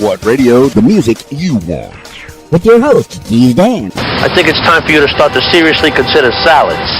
What radio? The music you want. With your host, Keys Dan. I think it's time for you to start to seriously consider salads.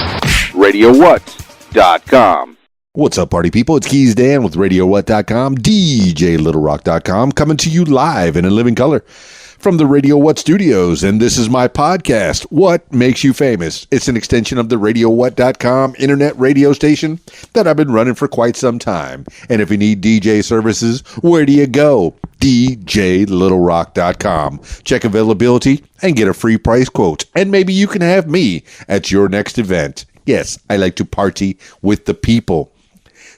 RadioWhat.com. What's up, party people? It's Keys Dan with RadioWhat.com, DJLittleRock.com, coming to you live and in living color from the Radio What studios, and this is my podcast, What Makes You Famous. It's an extension of the RadioWhat.com internet radio station that I've been running for quite some time. And if you need DJ services, where do you go? DJLittleRock.com. Check availability and get a free price quote. And maybe you can have me at your next event. Yes, I like to party with the people.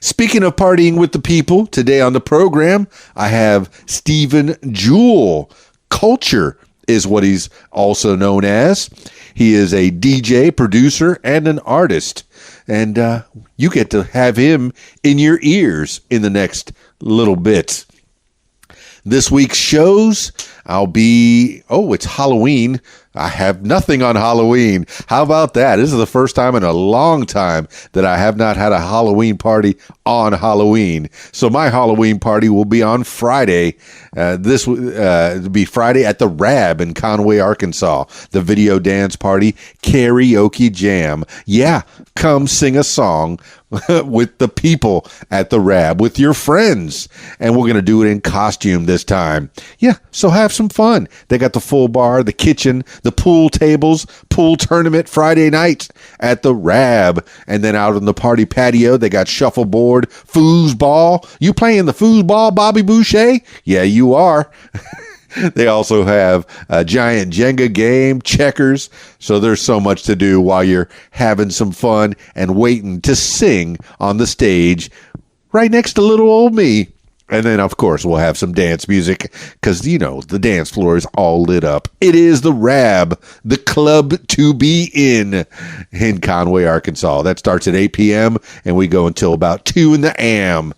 Speaking of partying with the people, today on the program, I have Stephen Jewell. Culture is what he's also known as. He is a DJ, producer, and an artist. And you get to have him in your ears in the next little bit. This week's shows, it's Halloween. I have nothing on Halloween. How about that? This is the first time in a long time that I have not had a Halloween party on Halloween. So my Halloween party will be on Friday. This will be Friday at the Rab in Conway, Arkansas. The video dance party karaoke jam. Yeah, come sing a song with the people at the Rab, with your friends. And we're going to do it in costume this time. Yeah, so have some fun. They got the full bar, the kitchen, the pool tables, pool tournament Friday night at the Rab. And then out on the party patio, they got shuffleboard, foosball. You playing the foosball, Bobby Boucher? Yeah, you are. They also have a giant Jenga game, checkers. So there's so much to do while you're having some fun and waiting to sing on the stage right next to little old me. And then, of course, we'll have some dance music because, the dance floor is all lit up. It is the Rab, the club to be in Conway, Arkansas. That starts at 8 p.m. and we go until about 2 in the a.m.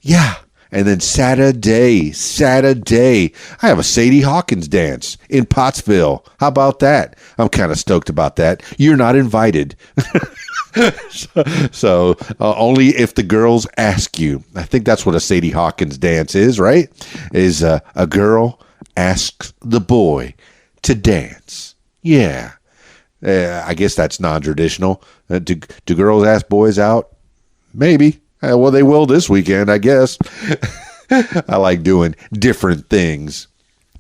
Yeah. And then Saturday, I have a Sadie Hawkins dance in Pottsville. How about that? I'm kind of stoked about that. You're not invited. So only if the girls ask you. I think that's what a Sadie Hawkins dance is, right? Is a girl asks the boy to dance. Yeah. I guess that's non-traditional. Do girls ask boys out? Maybe. Well, they will this weekend, I guess. I like doing different things.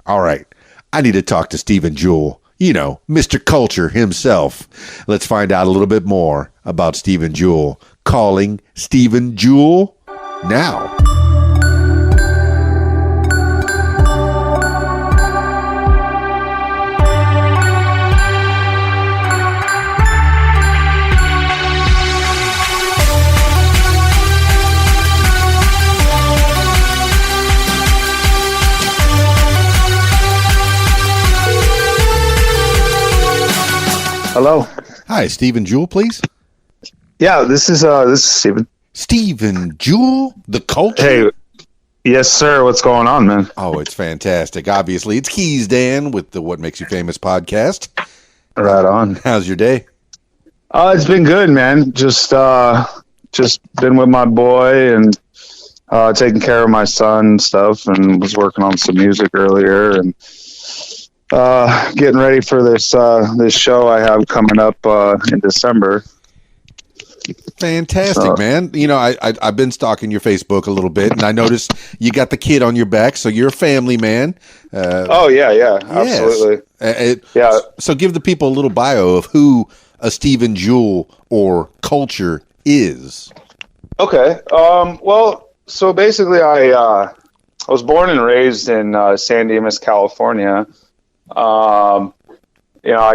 All right. I need to talk to Stephen Jewell. Mr. Culture himself. Let's find out a little bit more about Stephen Jewell. Calling Stephen Jewell now. Hello. Hi, Stephen Jewell, please. Yeah, this is Stephen. Stephen Jewell, the Culture. Hey, yes, sir. What's going on, man? Oh, it's fantastic. Obviously, it's Keys Dan with the What Makes You Famous podcast. Right on. How's your day? It's been good, man. Just been with my boy and taking care of my son and stuff, and was working on some music earlier and. Getting ready for this show I have coming up in December. Fantastic, man. I've been stalking your Facebook a little bit, and I noticed you got the kid on your back, so you're a family man. Yeah, absolutely. Yeah. So give the people a little bio of who a Stephen Jewell or Culture is. Okay. Well, so basically, I was born and raised in San Dimas, California. I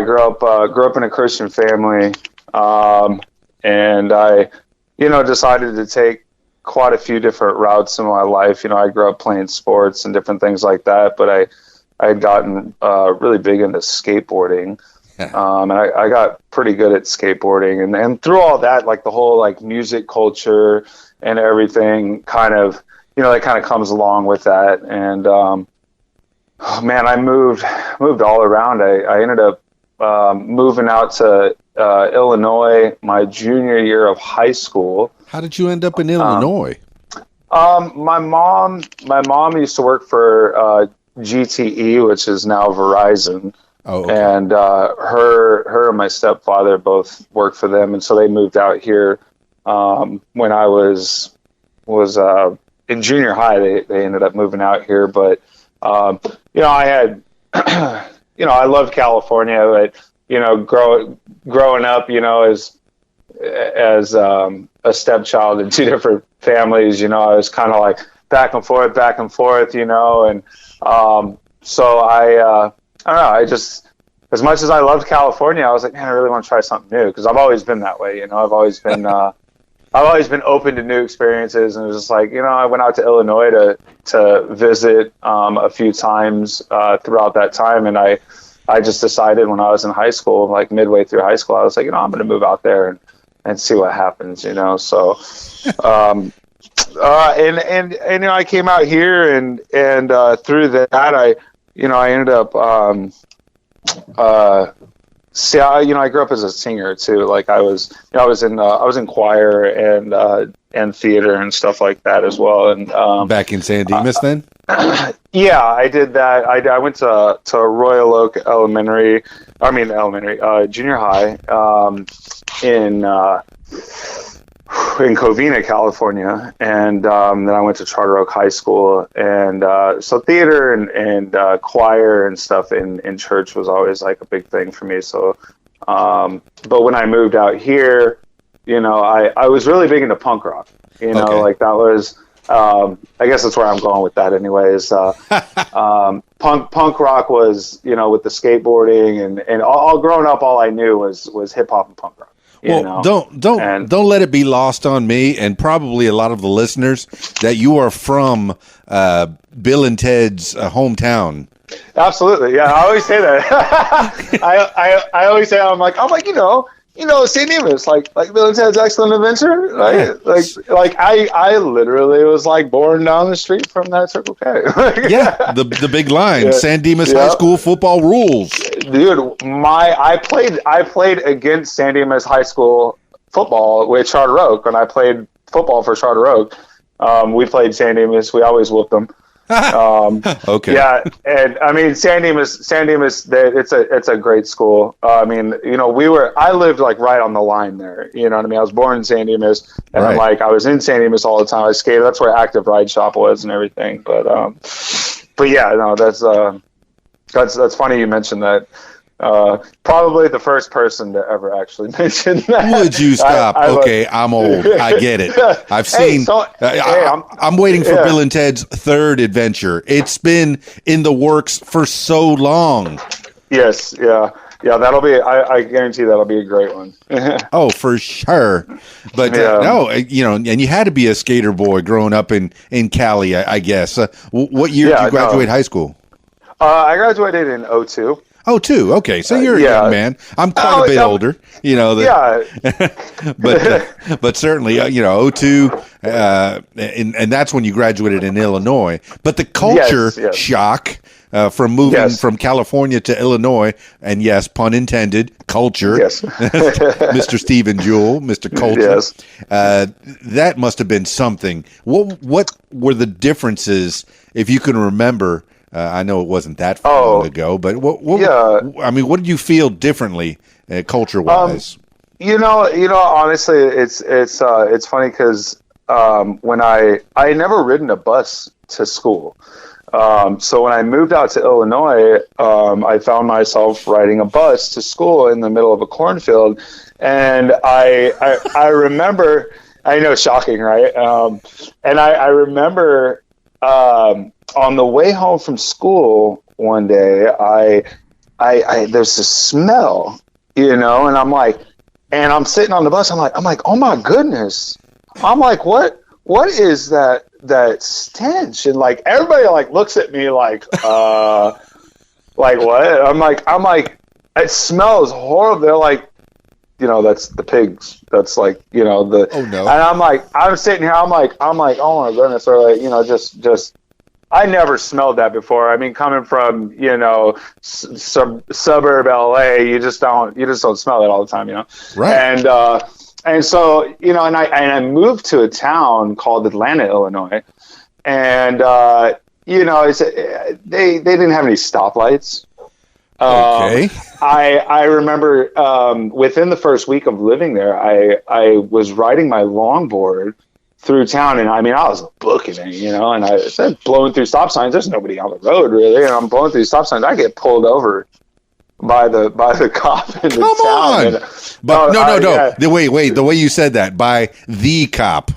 grew up in a Christian family, and I, decided to take quite a few different routes in my life. I grew up playing sports and different things like that, but I had gotten really big into skateboarding, and I got pretty good at skateboarding, and through all that, like the whole like music culture and everything, kind of, that kind of comes along with that, and I moved all around. I ended up moving out to Illinois my junior year of high school. How did you end up in Illinois? My mom used to work for GTE, which is now Verizon. Oh, okay. And her and my stepfather both worked for them, and so they moved out here when I was in junior high. They ended up moving out here, but I had I loved California, but growing up, as a stepchild in two different families, I was kind of like back and forth, and so I don't know. I just, as much as I loved California, I was like, man, I really want to try something new, because I've always been that way. I've always been open to new experiences, and it was just like, I went out to Illinois to visit a few times throughout that time, and I just decided when I was in high school, like midway through high school, I was like, I'm going to move out there and see what happens, So, and I came out here, and through that, I ended up, I grew up as a singer too. Like I was in choir and theater and stuff like that as well. And back in San Dimas then? Yeah, I did that. I went to Royal Oak junior high, in Covina, California, and then I went to Charter Oak High School, and so theater and choir and stuff in church was always like a big thing for me. So, but when I moved out here, I was really big into punk rock. Okay. Like that was, I guess that's where I'm going with that. Anyways, punk rock was, with the skateboarding and all growing up, all I knew was hip hop and punk rock. Well, don't let it be lost on me and probably a lot of the listeners that you are from Bill and Ted's hometown. Absolutely, yeah. I always say that. I always say I'm like St. Dimas, like Bill and Ted's Excellent Adventure, right? Yeah. Like I literally was like born down the street from that Circle K. Yeah, the big line, yeah. San Dimas High School football rules. Dude, I played against San Dimas High School football with Charter Oak. When I played football for Charter Oak, we played San Dimas. We always whooped them. Okay. Yeah, and I mean San Dimas, it's a great school. I lived like right on the line there. You know what I mean? I was born in San Dimas, and right. I was in San Dimas all the time. I skated. That's where Active Ride Shop was and everything. But yeah, no, that's funny you mentioned that. Probably the first person to ever actually mention that. Would you stop? I'm old. I get it. I've seen. I'm waiting for Bill and Ted's third adventure. It's been in the works for so long. Yes. Yeah. That'll be. I guarantee that'll be a great one. Oh, for sure. But and you had to be a skater boy growing up in Cali, I guess. What year did you graduate high school? I graduated in 2002. Oh, two. Okay, so you're a young man. I'm quite a bit older, but certainly, 02, and that's when you graduated in Illinois. But the culture shock from moving from California to Illinois, and yes, pun intended, culture. Yes. Mr. Stephen Jewell, Mr. Culture. Yes. That must have been something. What were the differences, if you can remember? I know it wasn't that long ago, but what did you feel differently, culture-wise? Honestly, it's funny because when I had never ridden a bus to school, so when I moved out to Illinois, I found myself riding a bus to school in the middle of a cornfield, and I remember, I know, shocking, right? And I remember. On the way home from school one day, I there's this smell, and I'm sitting on the bus. I'm like, oh my goodness. I'm like, what is that stench? And like everybody like looks at me like what? I'm like, it smells horrible. They're like, that's the pigs. That's like, the. Oh no. And I'm sitting here. I'm like, oh my goodness. Or like, just. I never smelled that before. I mean, coming from suburb LA, you just don't smell it all the time, Right. And so I moved to a town called Atlanta, Illinois, and you know, they didn't have any stoplights. Okay. I remember within the first week of living there, I was riding my longboard through town, and I mean, I was booking it, you know, and I said blowing through stop signs. There's nobody on the road really, and I'm blowing through stop signs. I get pulled over by the cop in the Come town. on. And, But no. Yeah. Wait. The way you said that, by the cop.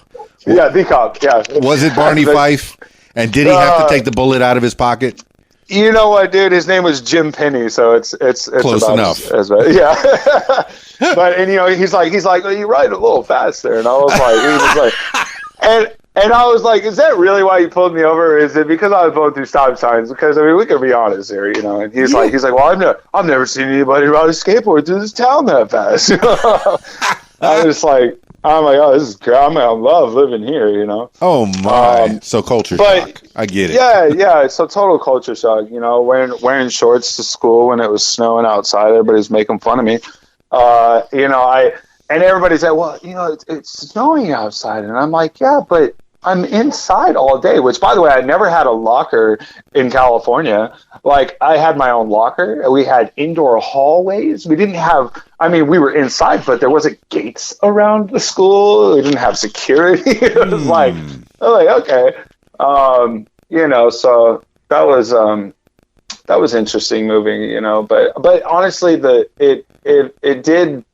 Yeah, the cop. Yeah. Was it Barney Fife? And did he have to take the bullet out of his pocket? You know what, dude? His name was Jim Penny, so it's Close about enough. Yeah. But and you know, he's like, well, you ride a little fast there, and I was like, and I was like, is that really why you pulled me over? Or is it because I was going through stop signs? Because I mean, we can be honest here, you know. And he's like, well, I've never seen anybody ride a skateboard through this town that fast. I was like. I'm like, oh, this is great. I love living here, you know. Oh my! So culture shock. I get it. Yeah. It's a total culture shock. You know, wearing shorts to school when it was snowing outside. Everybody's making fun of me. You know, and everybody said, well, you know, it's snowing outside, and I'm like, yeah, but I'm inside all day. Which, by the way, I never had a locker in California. Like, I had my own locker. We had indoor hallways. We didn't have. I mean, we were inside, but there wasn't gates around the school. We didn't have security. It was like, okay, you know. So that was interesting moving, you know. But honestly, it did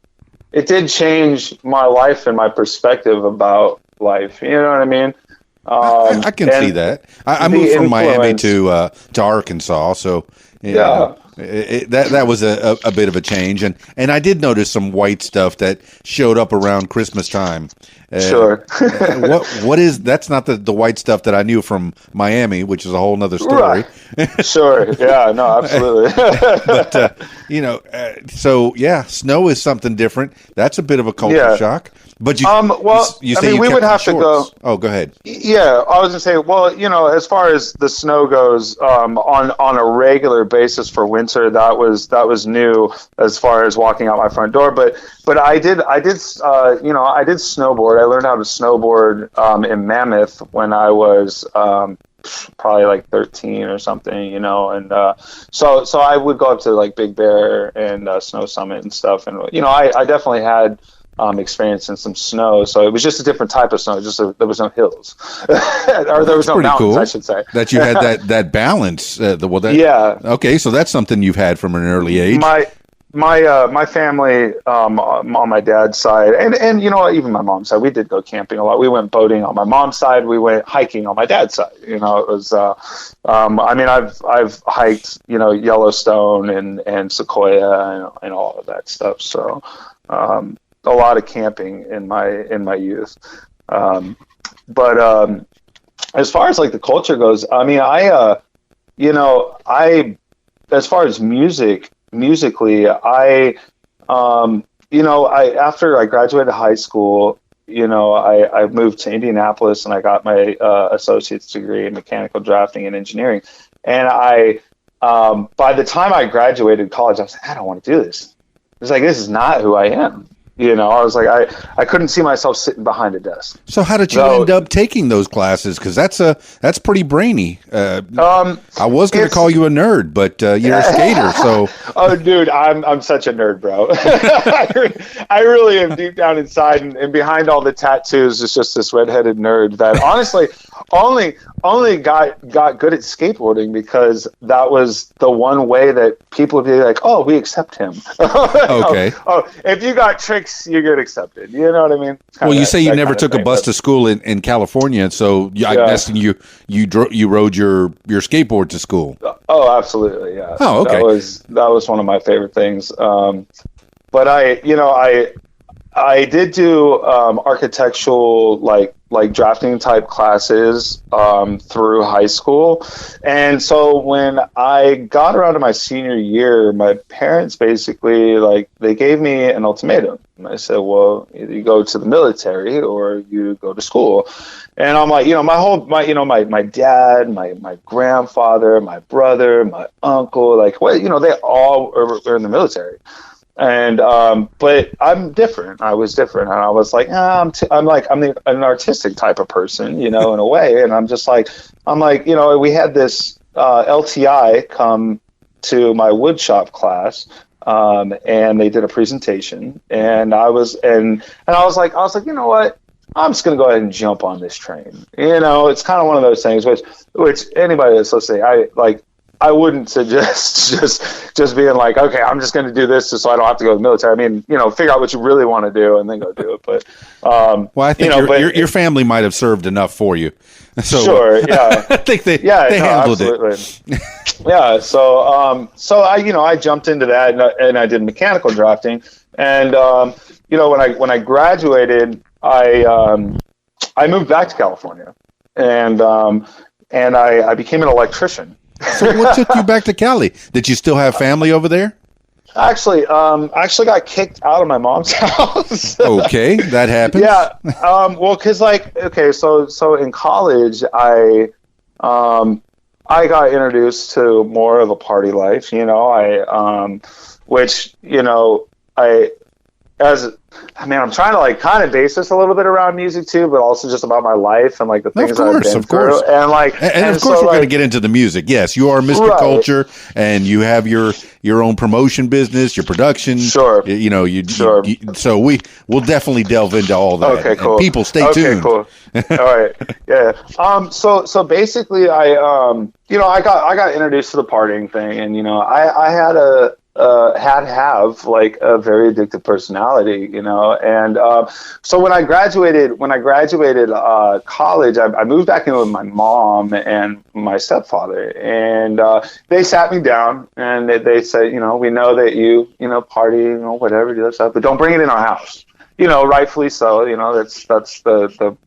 change my life and my perspective about life. You know what I mean? I can see that. I moved from Miami to Arkansas, so yeah. That was a bit of a change, and I did notice some white stuff that showed up around Christmas time. Sure. what is that's not the white stuff that I knew from Miami, which is a whole nother story. Right. Sure. Yeah. No. Absolutely. But you know, so yeah, snow is something different. That's a bit of a culture shock. But you, you say we would have to go. Oh, go ahead. Yeah, I was gonna say. Well, you know, as far as the snow goes, on a regular basis for winter, that was new as far as walking out my front door. But I did snowboard. I learned how to snowboard in Mammoth when I was probably like 13 or something, you know, and so I would go up to like Big Bear and Snow Summit and stuff, and you know, I definitely had experience in some snow, so it was just a different type of snow. There was no hills, or there was no mountains, cool. I should say. That you had that balance. Yeah. Okay, so that's something you've had from an early age. My family on my dad's side, and you know, even my mom's side, we did go camping a lot. We went boating on my mom's side. We went hiking on my dad's side. You know, it was. I mean, I've hiked, you know, Yellowstone and Sequoia and all of that stuff. So. A lot of camping in my youth, but as far as like the culture goes, I mean, as far as musically, after I graduated high school, you know, I moved to Indianapolis and I got my associate's degree in mechanical drafting and engineering, and by the time I graduated college, I was like, I don't want to do this. It's like, this is not who I am. You know, I was like, I couldn't see myself sitting behind a desk. So how did you end up taking those classes? Because that's pretty brainy. I was going to call you a nerd, but you're a skater. So oh, dude, I'm such a nerd, bro. I really am deep down inside, and behind all the tattoos is just this redheaded nerd that honestly only got good at skateboarding because that was the one way that people would be like, oh, we accept him. Okay. Oh, if you got tricks, you get accepted. You know what I mean? Well, you say you never took a bus to school in California, so I'm guessing you rode your skateboard to school. Oh, absolutely, yeah. Oh, okay. That was one of my favorite things. But I did do architectural like drafting type classes through high school. And so when I got around to my senior year, my parents basically they gave me an ultimatum. And I said, well, either you go to the military or you go to school. And I'm like, my dad, my grandfather, my brother, my uncle, they all were in the military. And but I'm different. I was different, and I was like, I'm an artistic type of person, in a way. And I'm like, we had this LTI come to my woodshop class, and they did a presentation, and I was like, you know what? I'm just going to go ahead and jump on this train. It's kind of one of those things which anybody that's listening, I wouldn't suggest just being like, okay, I'm just going to do this just so I don't have to go to the military. I mean, figure out what you really want to do and then go do it. But well, I think your family might have served enough for you. So sure, yeah, I think they handled it. Yeah, so I jumped into that and I did mechanical drafting, and when I graduated, I moved back to California, and I became an electrician. So what took you back to Cali? Did you still have family over there? I actually got kicked out of my mom's house. Okay, that happens. Yeah. Well, because so in college, I got introduced to more of a party life. I'm trying to kind of base this a little bit around music too, but also just about my life and the things I've been through. And of course we're going to get into the music. Yes, you are Mr. Right. Culture, and you have your own promotion business, your production. Sure. Sure. So we'll definitely delve into all that. Okay, cool. And people, stay tuned. Okay, cool. All right. Yeah. So basically, I got introduced to the partying thing, and I had have a very addictive personality, and so when I graduated college, I moved back in with my mom and my stepfather, and they sat me down and they said, we know that you party, whatever, do that stuff, but don't bring it in our house. Rightfully so. That's the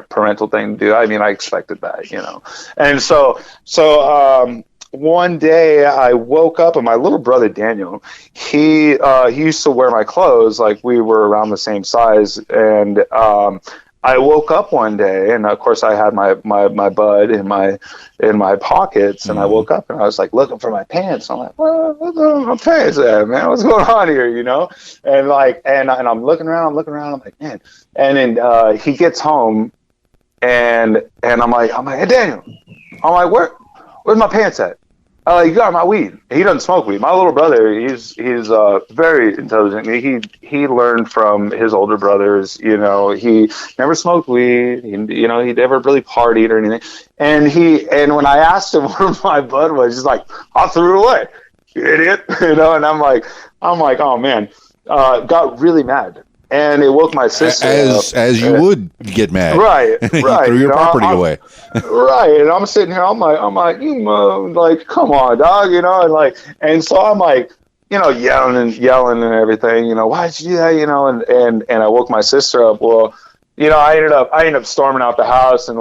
parental thing to do. I mean, I expected that. And so one day I woke up and my little brother Daniel, he used to wear my clothes, we were around the same size, and I woke up one day and of course I had my bud in my pockets, and I woke up and I was looking for my pants. I'm like, well, what's on my pants at, man? What's going on here? And and I'm looking around, I'm like, man. And then he gets home and I'm like, hey Daniel, I'm like, where's my pants at? You got my weed. He doesn't smoke weed. My little brother, he's very intelligent. He learned from his older brothers. He never smoked weed. He never really partied or anything. And when I asked him where my bud was, he's like, I threw it away, you idiot. And I'm like, oh man, got really mad. And it woke my sister up. As you would get mad. Right. You threw your property away. Right. And I'm sitting here, I'm like, come on, dog, and so I'm yelling and everything, why'd you do that, and I woke my sister up. Well, I ended up storming out the house, and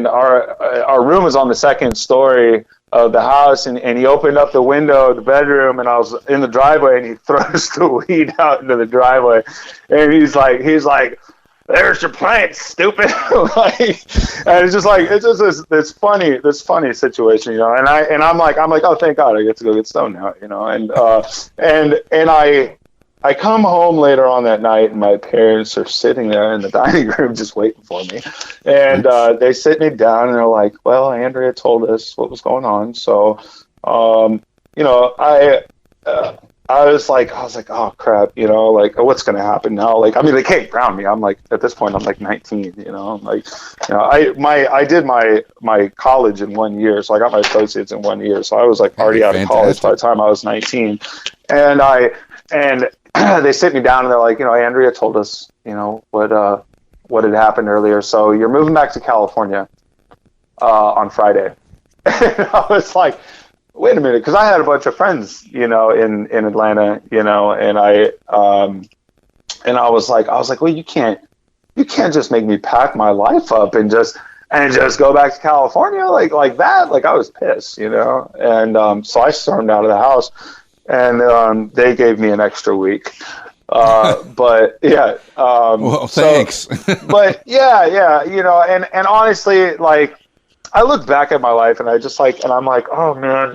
our room was on the second story of the house, and he opened up the window of the bedroom, and I was in the driveway, and he throws the weed out into the driveway, and he's like, there's your plant, stupid. And it's just this funny situation, and I'm like, oh, thank God I get to go get stoned now, and I come home later on that night, and my parents are sitting there in the dining room just waiting for me. And they sit me down, and they're like, well, Andrea told us what was going on. So, I was like, oh crap, what's going to happen now? They can't ground me. I'm at this point, I'm 19, I did my college in 1 year. So I got my associates in 1 year. So I was already out of college by the time I was 19. And they sit me down and they're like, Andrea told us, what had happened earlier. So you're moving back to California on Friday. And I was like, wait a minute, because I had a bunch of friends, in Atlanta, and I was like, well, you can't just make me pack my life up and just go back to California like that. I was pissed, and so I stormed out of the house. And they gave me an extra week. But yeah. Well, thanks. But yeah, and honestly, I look back at my life and I just and I'm like, oh man,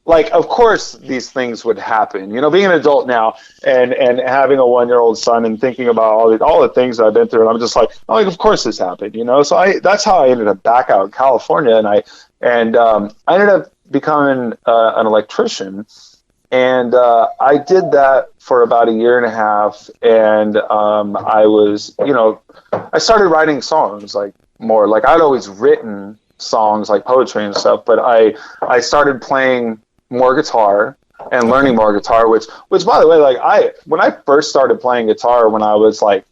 like, of course these things would happen, being an adult now and having a 1-year-old son and thinking about all the things I've been through. And I'm just like, of course this happened, So that's how I ended up back out in California. And I ended up becoming an electrician. And I did that for about 1.5 years. And I was, I started writing songs, like more like I'd always written songs like poetry and stuff, but I started playing more guitar and learning more guitar, which by the way, like when I first started playing guitar when I was like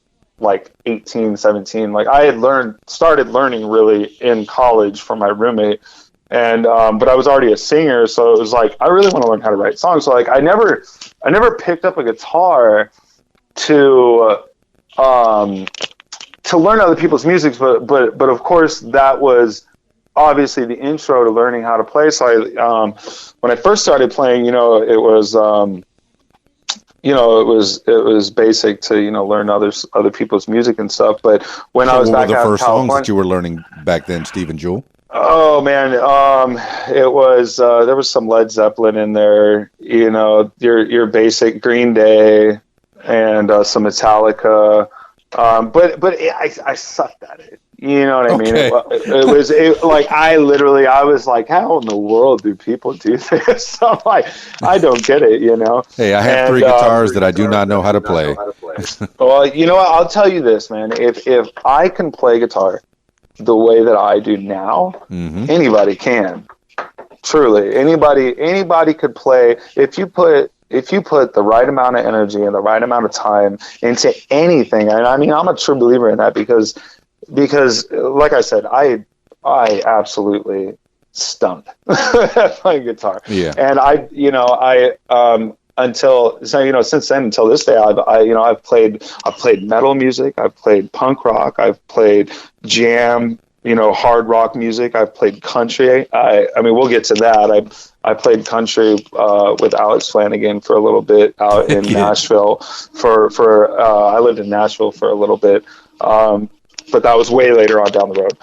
18, 17, like I had started learning really in college from my roommate. And, but I was already a singer. So it was like, I really want to learn how to write songs. So like, I never picked up a guitar to learn other people's music. But of course that was obviously the intro to learning how to play. So when I first started playing, it was, it was basic to, learn other people's music and stuff. But when I was back out in California, what were the first songs that you were learning back then, Steve and Jewel? Oh man, it was there was some Led Zeppelin in there, your basic Green Day and some Metallica, but I sucked at it. You know what I mean? It was like I was like, how in the world do people do this? I'm like, I don't get it. Hey, I have 3 guitars that I do not know how to play. Well, you know what? I'll tell you this, man. If I can play guitar the way that I do now, anybody can. Truly, anybody could play. If you put the right amount of energy and the right amount of time into anything, and I mean, I'm a true believer in that because like I said, I absolutely stunk at playing guitar. Yeah. And since then until this day, I've played metal music, I've played punk rock, I've played jam, hard rock music, I've played country. I mean, we'll get to that. I played country with Alex Flanagan for a little bit out in Nashville. I lived in Nashville for a little bit. But that was way later on down the road.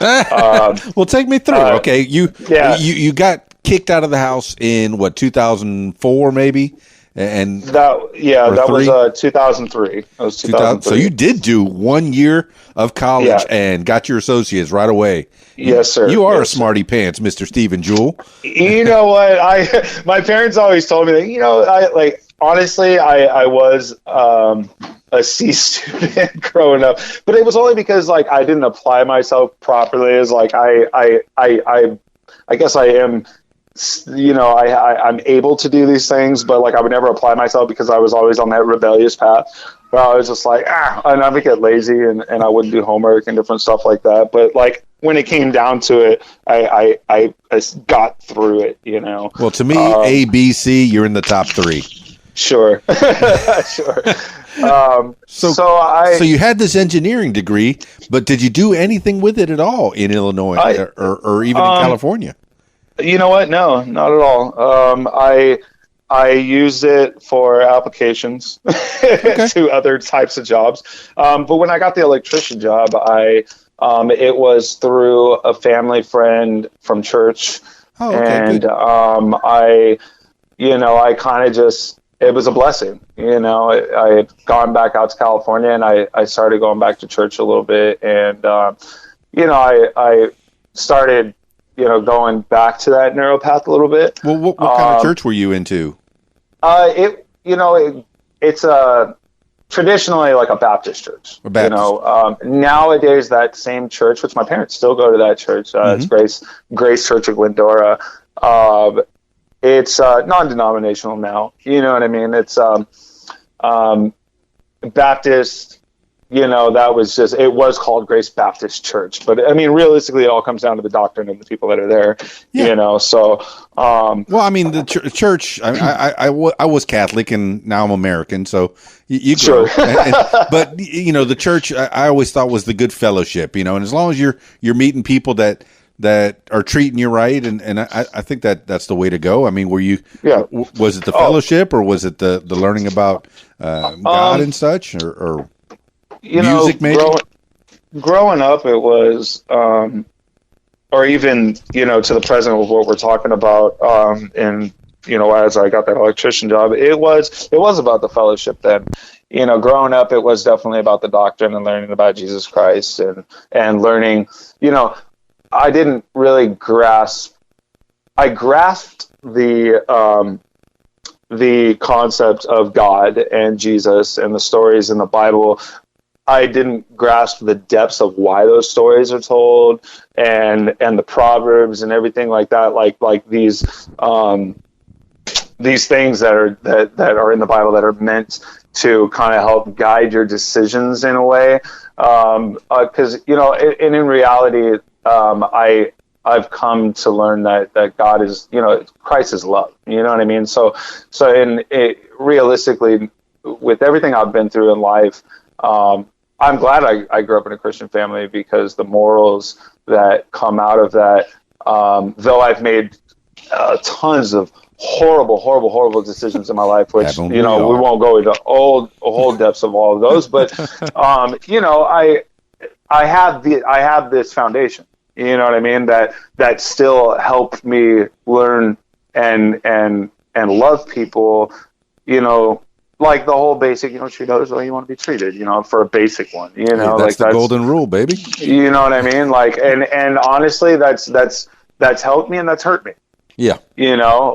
Well, take me through. Okay, you got kicked out of the house in what, 2004 maybe, and that was 2003. That was 2003. So you did do 1 year of college and got your associates right away. Yes, sir. You are a smarty pants, Mr. Stephen Jewell. You know what? My parents always told me that. Honestly, I was a C student growing up, but it was only because I didn't apply myself properly. As I guess I am, I'm able to do these things, but I would never apply myself because I was always on that rebellious path. But I was just and I would get lazy and I wouldn't do homework and different stuff like that. But when it came down to it, I got through it. Well, to me, A, B, C, you're in the top 3. Sure. Sure. So you had this engineering degree, but did you do anything with it at all in Illinois or even in California? You know what? No, not at all. I use it for applications to other types of jobs. But when I got the electrician job, it was through a family friend from church. Oh, okay, and good. I kind of just, it was a blessing. I had gone back out to California and I started going back to church a little bit. And, I started, going back to that narrow path a little bit. Well, what kind of church were you into? It's traditionally like a Baptist church. A Baptist. Nowadays that same church, which my parents still go to that church, it's Grace Church of Glendora. It's non-denominational now. You know what I mean? It's Baptist. That was just, it was called Grace Baptist Church. But I mean, realistically, it all comes down to the doctrine and the people that are there. Yeah. So. Well, I mean, the church. I was Catholic and now I'm American, so you grow. Sure. But the church, I always thought was the good fellowship. And as long as you're meeting people that are treating you right, and I think that's the way to go. I mean, were you? Yeah. Was it the fellowship, or was it the learning about God and such, or music maybe? Growing up, it was, or even to the present of what we're talking about, in as I got that electrician job, it was about the fellowship then. Growing up, it was definitely about the doctrine and learning about Jesus Christ and learning, I didn't really I grasped the concept of God and Jesus and the stories in the Bible. I didn't grasp the depths of why those stories are told and the proverbs and everything like that, like these things that are in the Bible that are meant to kind of help guide your decisions in a way. Because in reality, I've come to learn that God is, Christ is love. You know what I mean? So realistically, with everything I've been through in life, I'm glad I grew up in a Christian family, because the morals that come out of that, though I've made tons of horrible decisions in my life, which, we won't go into whole depths of all of those, but, I have this foundation, you know what I mean? That still helped me learn and love people, like the whole basic, treat others the way you want to be treated, for a basic one, that's the golden rule, baby. You know what I mean? And honestly, that's helped me and that's hurt me. Yeah.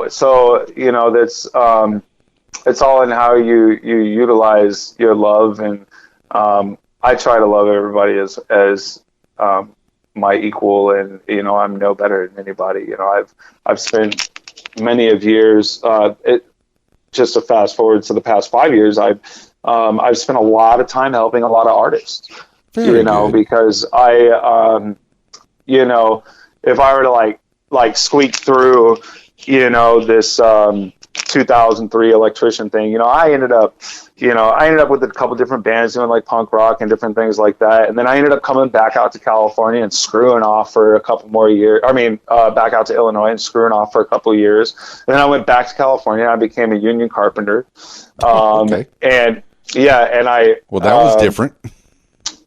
So, that's, it's all in how you utilize your love. And, I try to love everybody as my equal, and, I'm no better than anybody. I've spent many of years, just to fast forward to the past 5 years, I've spent a lot of time helping a lot of artists, Very good. because I, if I were to like squeak through, this 2003 electrician thing, I ended up with a couple different bands doing like punk rock and different things like that. And then I ended up coming back out to California and screwing off for a couple more years. Back out to Illinois and screwing off for a couple of years. And then I went back to California and I became a union carpenter. Okay. And I, well, that was different.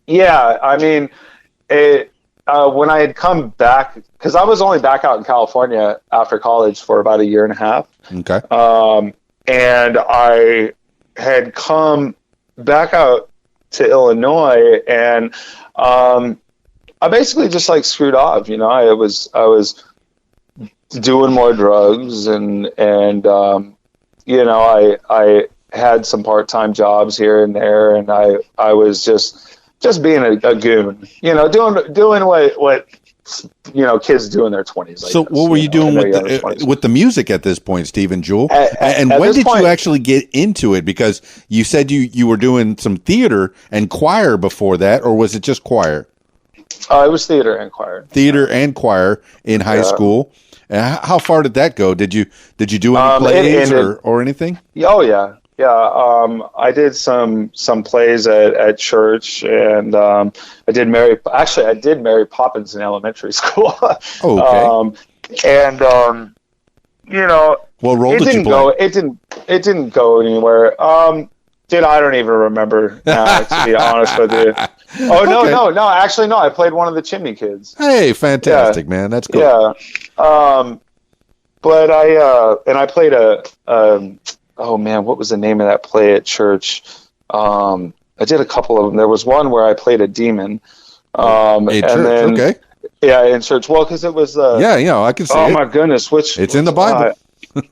Yeah. When I had come back, because I was only back out in California after college for about 1.5 years. Okay. And I had come back out to Illinois, and I basically just screwed off. I was doing more drugs, and I had some part-time jobs here and there, and I was just being a goon, doing what kids do in their 20s. So what were you doing with the music at this point, Stephen Jewell? And when did you actually get into it? Because you said you were doing some theater and choir before that, or was it just choir? It was theater and choir. Theater and choir in high school. And how far did that go? Did you do any plays or anything? Oh yeah. Yeah, I did some plays at church, and I did Mary Poppins in elementary school. Oh, okay. What role did you play? It didn't go anywhere. I don't even remember now, to be honest with you. Oh no, okay. no, actually no. I played one of the chimney kids. Hey, fantastic, man. That's cool. Yeah. But I played oh man, what was the name of that play at church? I did a couple of them. There was one where I played a demon. Okay. Yeah, in church. Well, because it was. I can see it. Oh my goodness, it's in the Bible.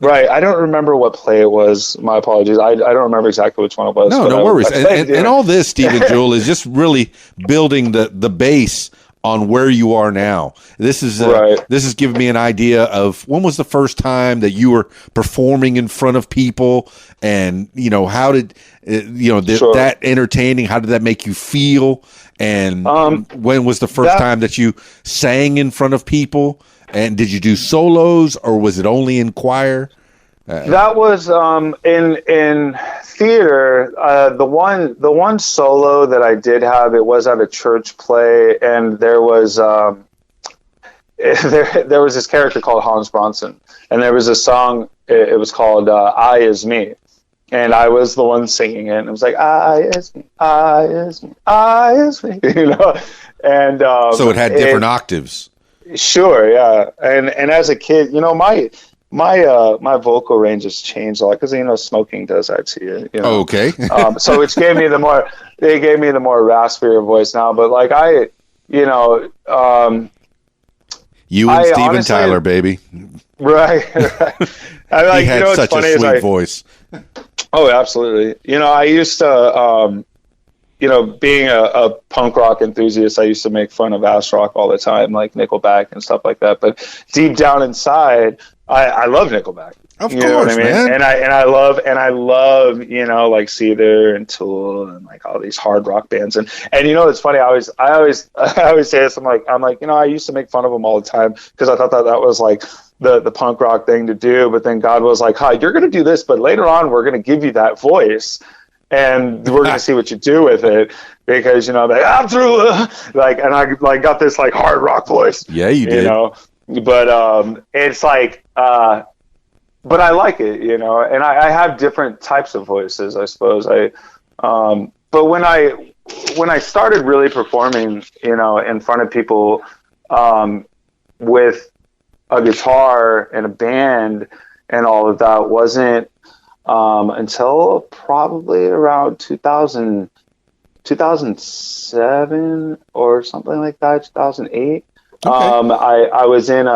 Right. I don't remember what play it was. My apologies. I don't remember exactly which one it was. No worries. And all this, Stephen Jewell, is just really building the base on where you are now. This is right. This is giving me an idea of when was the first time that you were performing in front of people, and how did that entertaining? How did that make you feel? And when was the first time that you sang in front of people? And did you do solos, or was it only in choir? That was in theater. The one solo that I did have, it was at a church play, and there was there was this character called Hans Bronson, and there was a song. It was called "I Is Me," and I was the one singing it. And it was like "I is me, I is me, I is me," And so it had different octaves. Sure, yeah, and as a kid, my vocal range has changed a lot because smoking does that to you. Okay. So it gave me the more raspier voice now. But like you and Steven honestly, Tyler, baby. Right. I he had such a sweet voice. Oh, absolutely. I used to, being a punk rock enthusiast, I used to make fun of ass rock all the time, like Nickelback and stuff like that. But deep down inside, I love Nickelback. Of course, man. And I love, like Seether and Tool and like all these hard rock bands. And it's funny. I always say this. I'm like, I used to make fun of them all the time because I thought that was like the punk rock thing to do. But then God was like, hi, you're going to do this, but later on, we're going to give you that voice and we're going to see what you do with it. Because, I'm through, like, and I like got this like hard rock voice. Yeah, you did. But it's like, but I like it, and I have different types of voices, I suppose. But when I started really performing, in front of people, with a guitar and a band and all of that wasn't, until probably around 2007 or something like that, 2008. Okay. I was in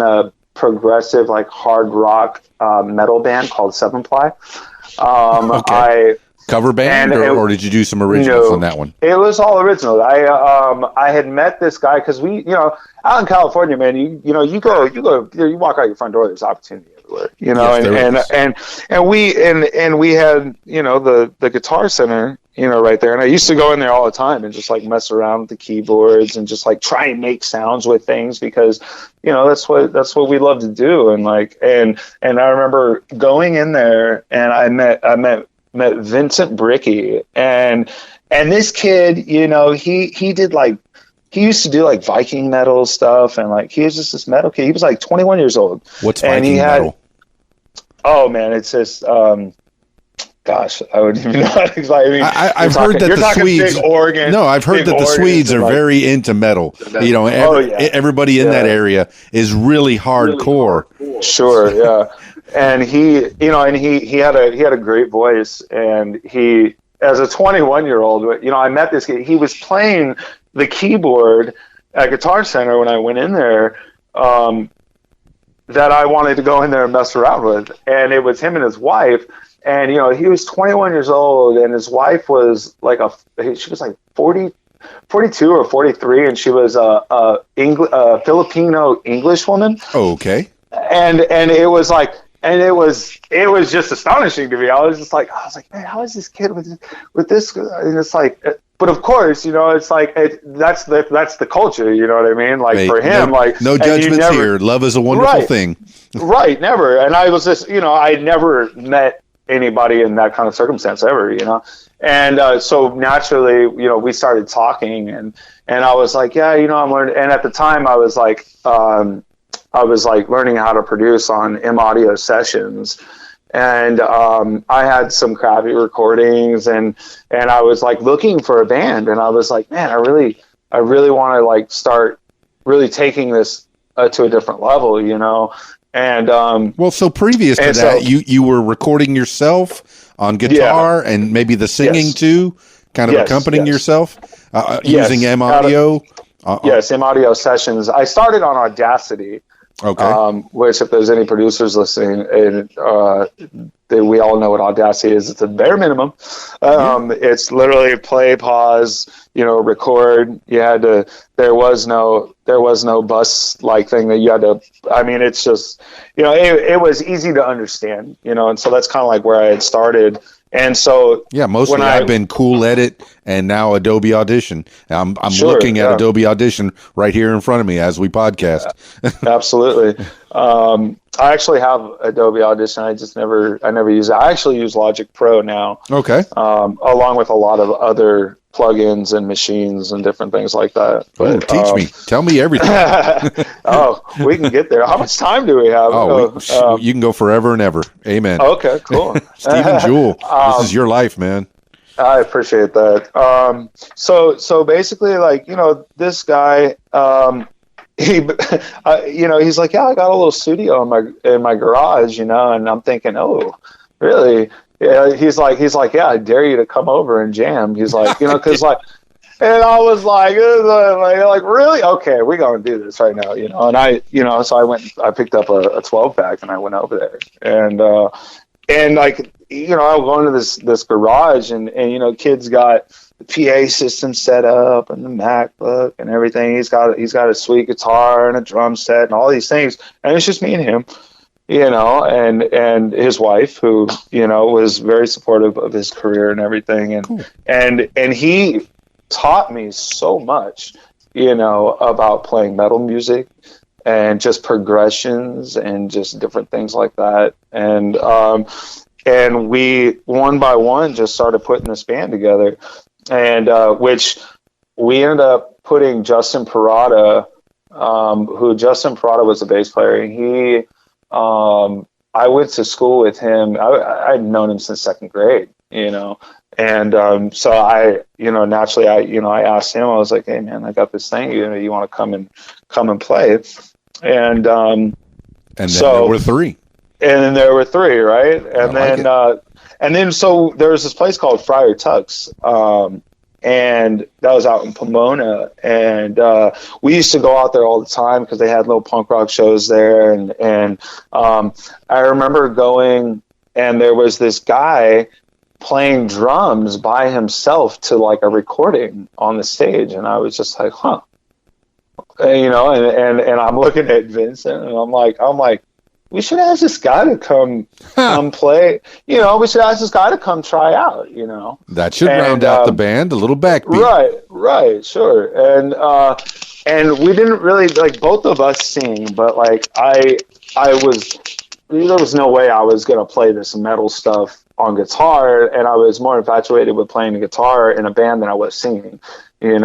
a progressive like hard rock metal band called Seven Ply. Okay. Cover band, or did you do some originals on that one? It was all original. I had met this guy because we, out in California, man, you walk out your front door, there's opportunity everywhere, yes, and we had, the Guitar Center, right there. And I used to go in there all the time and just like mess around with the keyboards and just like try and make sounds with things because, that's what we love to do. And like, and I remember going in there and I met Vincent Bricky and this kid, he did like, he used to do like Viking metal stuff and like, he was just this metal kid. He was like 21 years old. What's Viking metal? Oh man, it's just, gosh, I wouldn't even know how to explain. I mean, I've heard that the Swedes. I've heard that the Swedes are very into metal. Everybody in that area is really hardcore. Sure, yeah. And he had a great voice, and he, as a 21-year-old, I met this kid. He was playing the keyboard at Guitar Center when I went in there. That I wanted to go in there and mess around with, and it was him and his wife. And, he was 21 years old and his wife was like she was like 42 or 43. And she was a Filipino English woman. Oh, okay. And it was like, and it was just astonishing to me. I was like, man, how is this kid with this? And it's like, but of course, it's like, that's the culture. You know what I mean? Like for him, no judgments here. Love is a wonderful thing. Right. Never. And I was just, I never met anybody in that kind of circumstance ever, and so naturally, we started talking, and I was like, yeah, I'm learning. And at the time, I was like learning how to produce on Audio sessions, and I had some crappy recordings, and I was like looking for a band, and I was like, man, I really want to like start really taking this to a different level, And so previous to that, you were recording yourself on guitar and maybe the singing too, kind of accompanying yourself using Audio. Yes, Audio sessions. I started on Audacity. Okay. Which, if there's any producers listening, we all know what Audacity is. It's a bare minimum. It's literally play, pause, record. You had to. There was no bus like thing that you had to. I mean, it's just, it was easy to understand, and so that's kind of like where I had started. And so, mostly I've been Cool Edit and now Adobe Audition. I'm looking at Adobe Audition right here in front of me as we podcast. Absolutely. I actually have Adobe Audition. I never use it. I actually use Logic Pro now. Okay. Along with a lot of other plugins and machines and different things like that. But, teach me. Tell me everything. We can get there. How much time do we have? You can go forever and ever. Amen. Okay, cool. Stephen Jewell, this is your life, man. I appreciate that. So basically, like, this guy, he's like, yeah, I got a little studio in my garage, and I'm thinking, oh, really? Yeah. He's like, yeah, I dare you to come over and jam. He's like, because like, and I was like, really? Okay, we're gonna do this right now, And I, so I picked up a 12 pack and I went over there, and like, I'll go into this garage and kids got the PA system set up and the MacBook and everything. He's got a sweet guitar and a drum set and all these things, and it's just me and him, and his wife, who was very supportive of his career and everything, and cool. and he taught me so much, about playing metal music and just progressions and just different things like that, and we one by one just started putting this band together. And which we ended up putting Justin Parada, Justin Parada was the bass player. He, I went to school with him. I'd known him since second grade, and so I, naturally, I asked him. I was like, "Hey, man, I got this thing. You want to come and play?" And then there were three. And then there were three, right? And then so there was this place called Friar Tuck's, and that was out in Pomona. And we used to go out there all the time because they had little punk rock shows there. And I remember going, and there was this guy playing drums by himself to like a recording on the stage. And I was just like, huh. And, and I'm looking at Vincent and I'm like, we should ask this guy to come play. We should ask this guy to come try out. That should round out the band, a little backbeat. Right, sure. And we didn't really like both of us sing, but like there was no way I was gonna play this metal stuff on guitar, and I was more infatuated with playing the guitar in a band than I was singing. And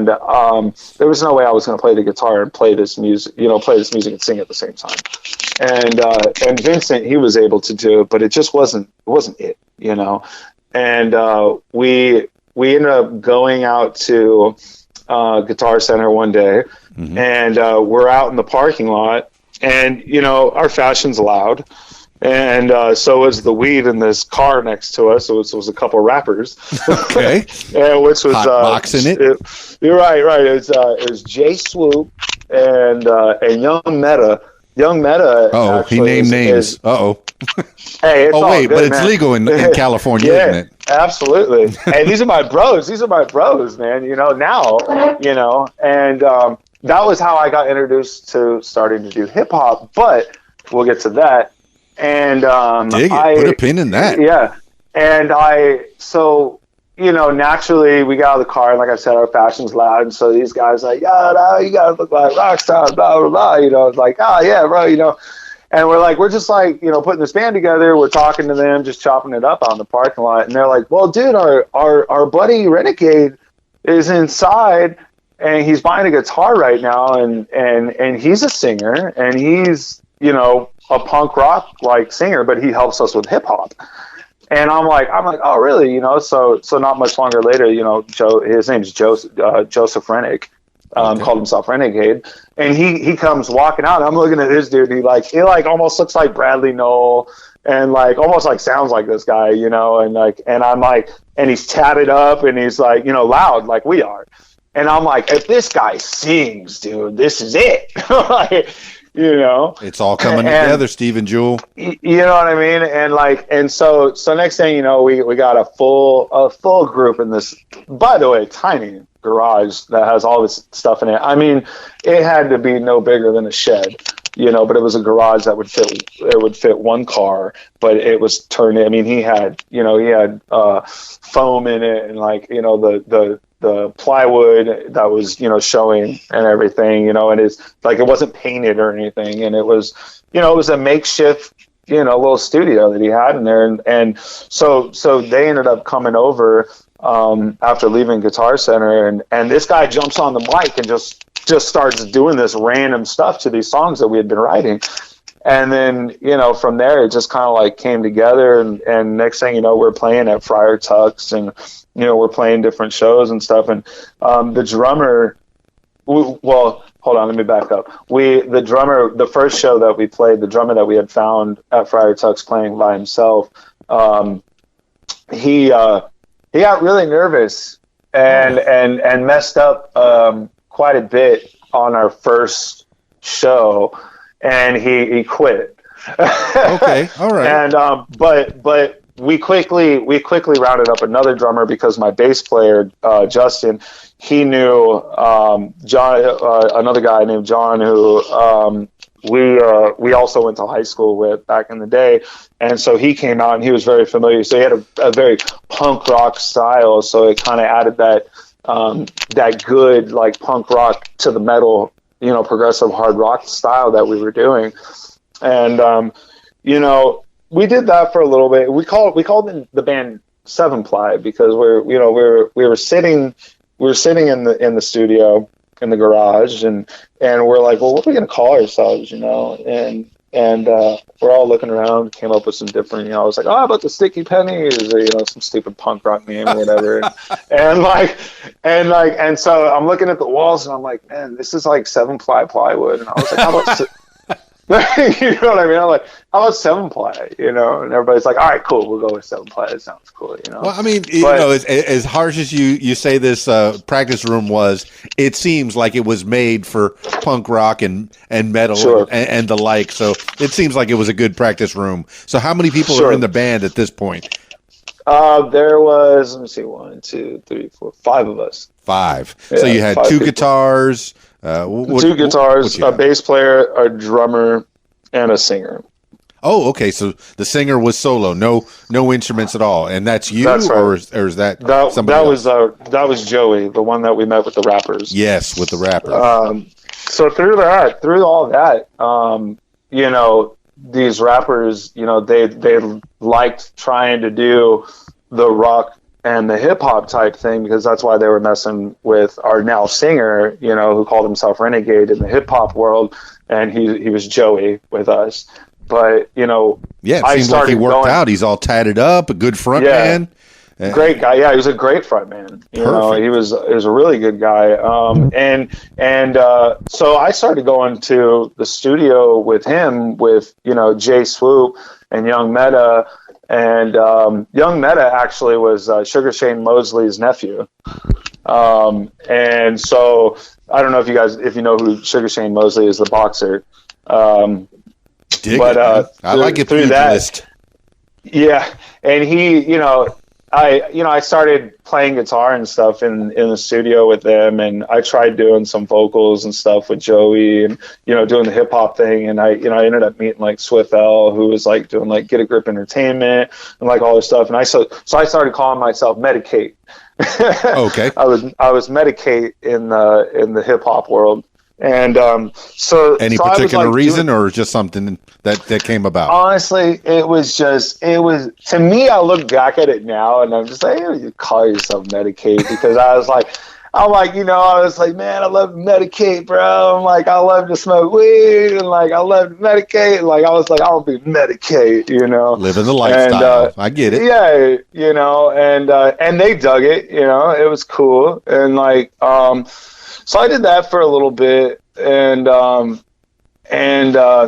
there was no way I was going to play the guitar and play this music and sing at the same time. And Vincent, he was able to do it, but it just wasn't it, And we ended up going out to Guitar Center one day, mm-hmm. and we're out in the parking lot, and our fashion's loud. And so was the weed in this car next to us. So it was a couple of rappers. Okay. And which was boxing it. You're right. It was Jay Swoop and Young Meta. Young Meta. Oh, he named names. Hey, it's wait, good, but it's man. legal in California, yeah, isn't it? Absolutely. Hey, these are my bros, man. Now, and that was how I got introduced to starting to do hip hop. But we'll get to that. And dig it. Put a pin in that. Yeah. And naturally we got out of the car, and like I said, our fashion's loud, and so these guys like, no, you gotta look like rock stars, blah blah blah, it's like, oh yeah, bro, and we're just like, putting this band together, we're talking to them, just chopping it up out in the parking lot, and they're like, well, dude, our buddy Renegade is inside and he's buying a guitar right now, and he's a singer, and he's a punk rock like singer, but he helps us with hip hop. And I'm like, oh really? So not much longer later, his name's Joseph Rennick, called himself Renegade, and he comes walking out. And I'm looking at this dude. He almost looks like Bradley Noel, and like almost like sounds like this guy, and I'm like, and he's tatted up, and he's like, loud like we are. And I'm like, if this guy sings, dude, this is it. It's all coming together, Stephen Jewell. You know what I mean? And so next thing you know, we got a full group in this, by the way, tiny garage that has all this stuff in it. I mean, it had to be no bigger than a shed, but it was a garage that would fit one car, but it was turned. I mean, he had foam in it, and the plywood that was, showing and everything, and it's like, it wasn't painted or anything. And it was, it was a makeshift, little studio that he had in there. And so they ended up coming over, after leaving Guitar Center, and this guy jumps on the mic and just starts doing this random stuff to these songs that we had been writing. And then, from there, it just kind of like came together, and next thing you know, we're playing at Friar Tuck's, and, we're playing different shows and stuff. And the drummer, well, hold on, let me back up. The first show that we played, the drummer that we had found at Friar Tuck's playing by himself, he got really nervous and messed up quite a bit on our first show, and he quit. Okay, all right. And but we quickly rounded up another drummer because my bass player Justin, he knew John, another guy named John, who we also went to high school with back in the day, and so he came out and he was very familiar. So he had a very punk rock style, so it kind of added that good like punk rock to the metal, progressive hard rock style that we were doing, and we did that for a little bit. We called the band Seven Ply because we were sitting in the studio in the garage, and we're like, well, what are we gonna call ourselves, and we're all looking around, came up with some different, I was like, oh, how about the Sticky Pennies, or some stupid punk rock name or whatever, and so I'm looking at the walls and I'm like, man, this is like Seven Ply plywood, and I was like, how about you know what I mean? I'm like, how about Seven Ply? And everybody's like, all right, cool, we'll go with Seven Ply. It sounds cool, Well, I mean, as harsh as you say this practice room was, it seems like it was made for punk rock and metal, sure, and the like. So it seems like it was a good practice room. So how many people are in the band at this point? There was, let me see, 1, 2, 3, 4, 5 of us. 5. Yeah, so you had 2 guitars. 2 guitars, a bass player, a drummer, and a singer. Oh, okay. So the singer was solo, no instruments at all, and that's you, that's right. or is that somebody else? That was Joey, the one that we met with the rappers. Yes, with the rappers. So through all that, these rappers, they liked trying to do the rock and the hip hop type thing, because that's why they were messing with our now singer, who called himself Renegade in the hip hop world, and he was Joey with us. But it seems like he worked out. He's all tatted up, a good front man. Great guy. Yeah, he was a great front man. He was a really good guy. So I started going to the studio with him with Jay Swoop and Young Meta. And Young Meta actually was Sugar Shane Mosley's nephew. And so I don't know if you know who Sugar Shane Mosley is, the boxer. I like it through that. Yeah, and he, I started playing guitar and stuff in the studio with them, and I tried doing some vocals and stuff with Joey, and doing the hip hop thing, and I ended up meeting like Swift L, who was like doing like Get a Grip Entertainment and like all this stuff, and I started calling myself Medicate. Okay. I was Medicate in the hip hop world. And so any particular reason, or just something that came about? Honestly, it was to me, I look back at it now and I'm just like, hey, you call yourself Medicate, because I was like, man, I love to medicate, bro. I'm like, I love to smoke weed, and like I love to medicate. And, like I was like, I'll be Medicate, living the lifestyle. I get it. Yeah, and they dug it. It was cool, and like so I did that for a little bit, and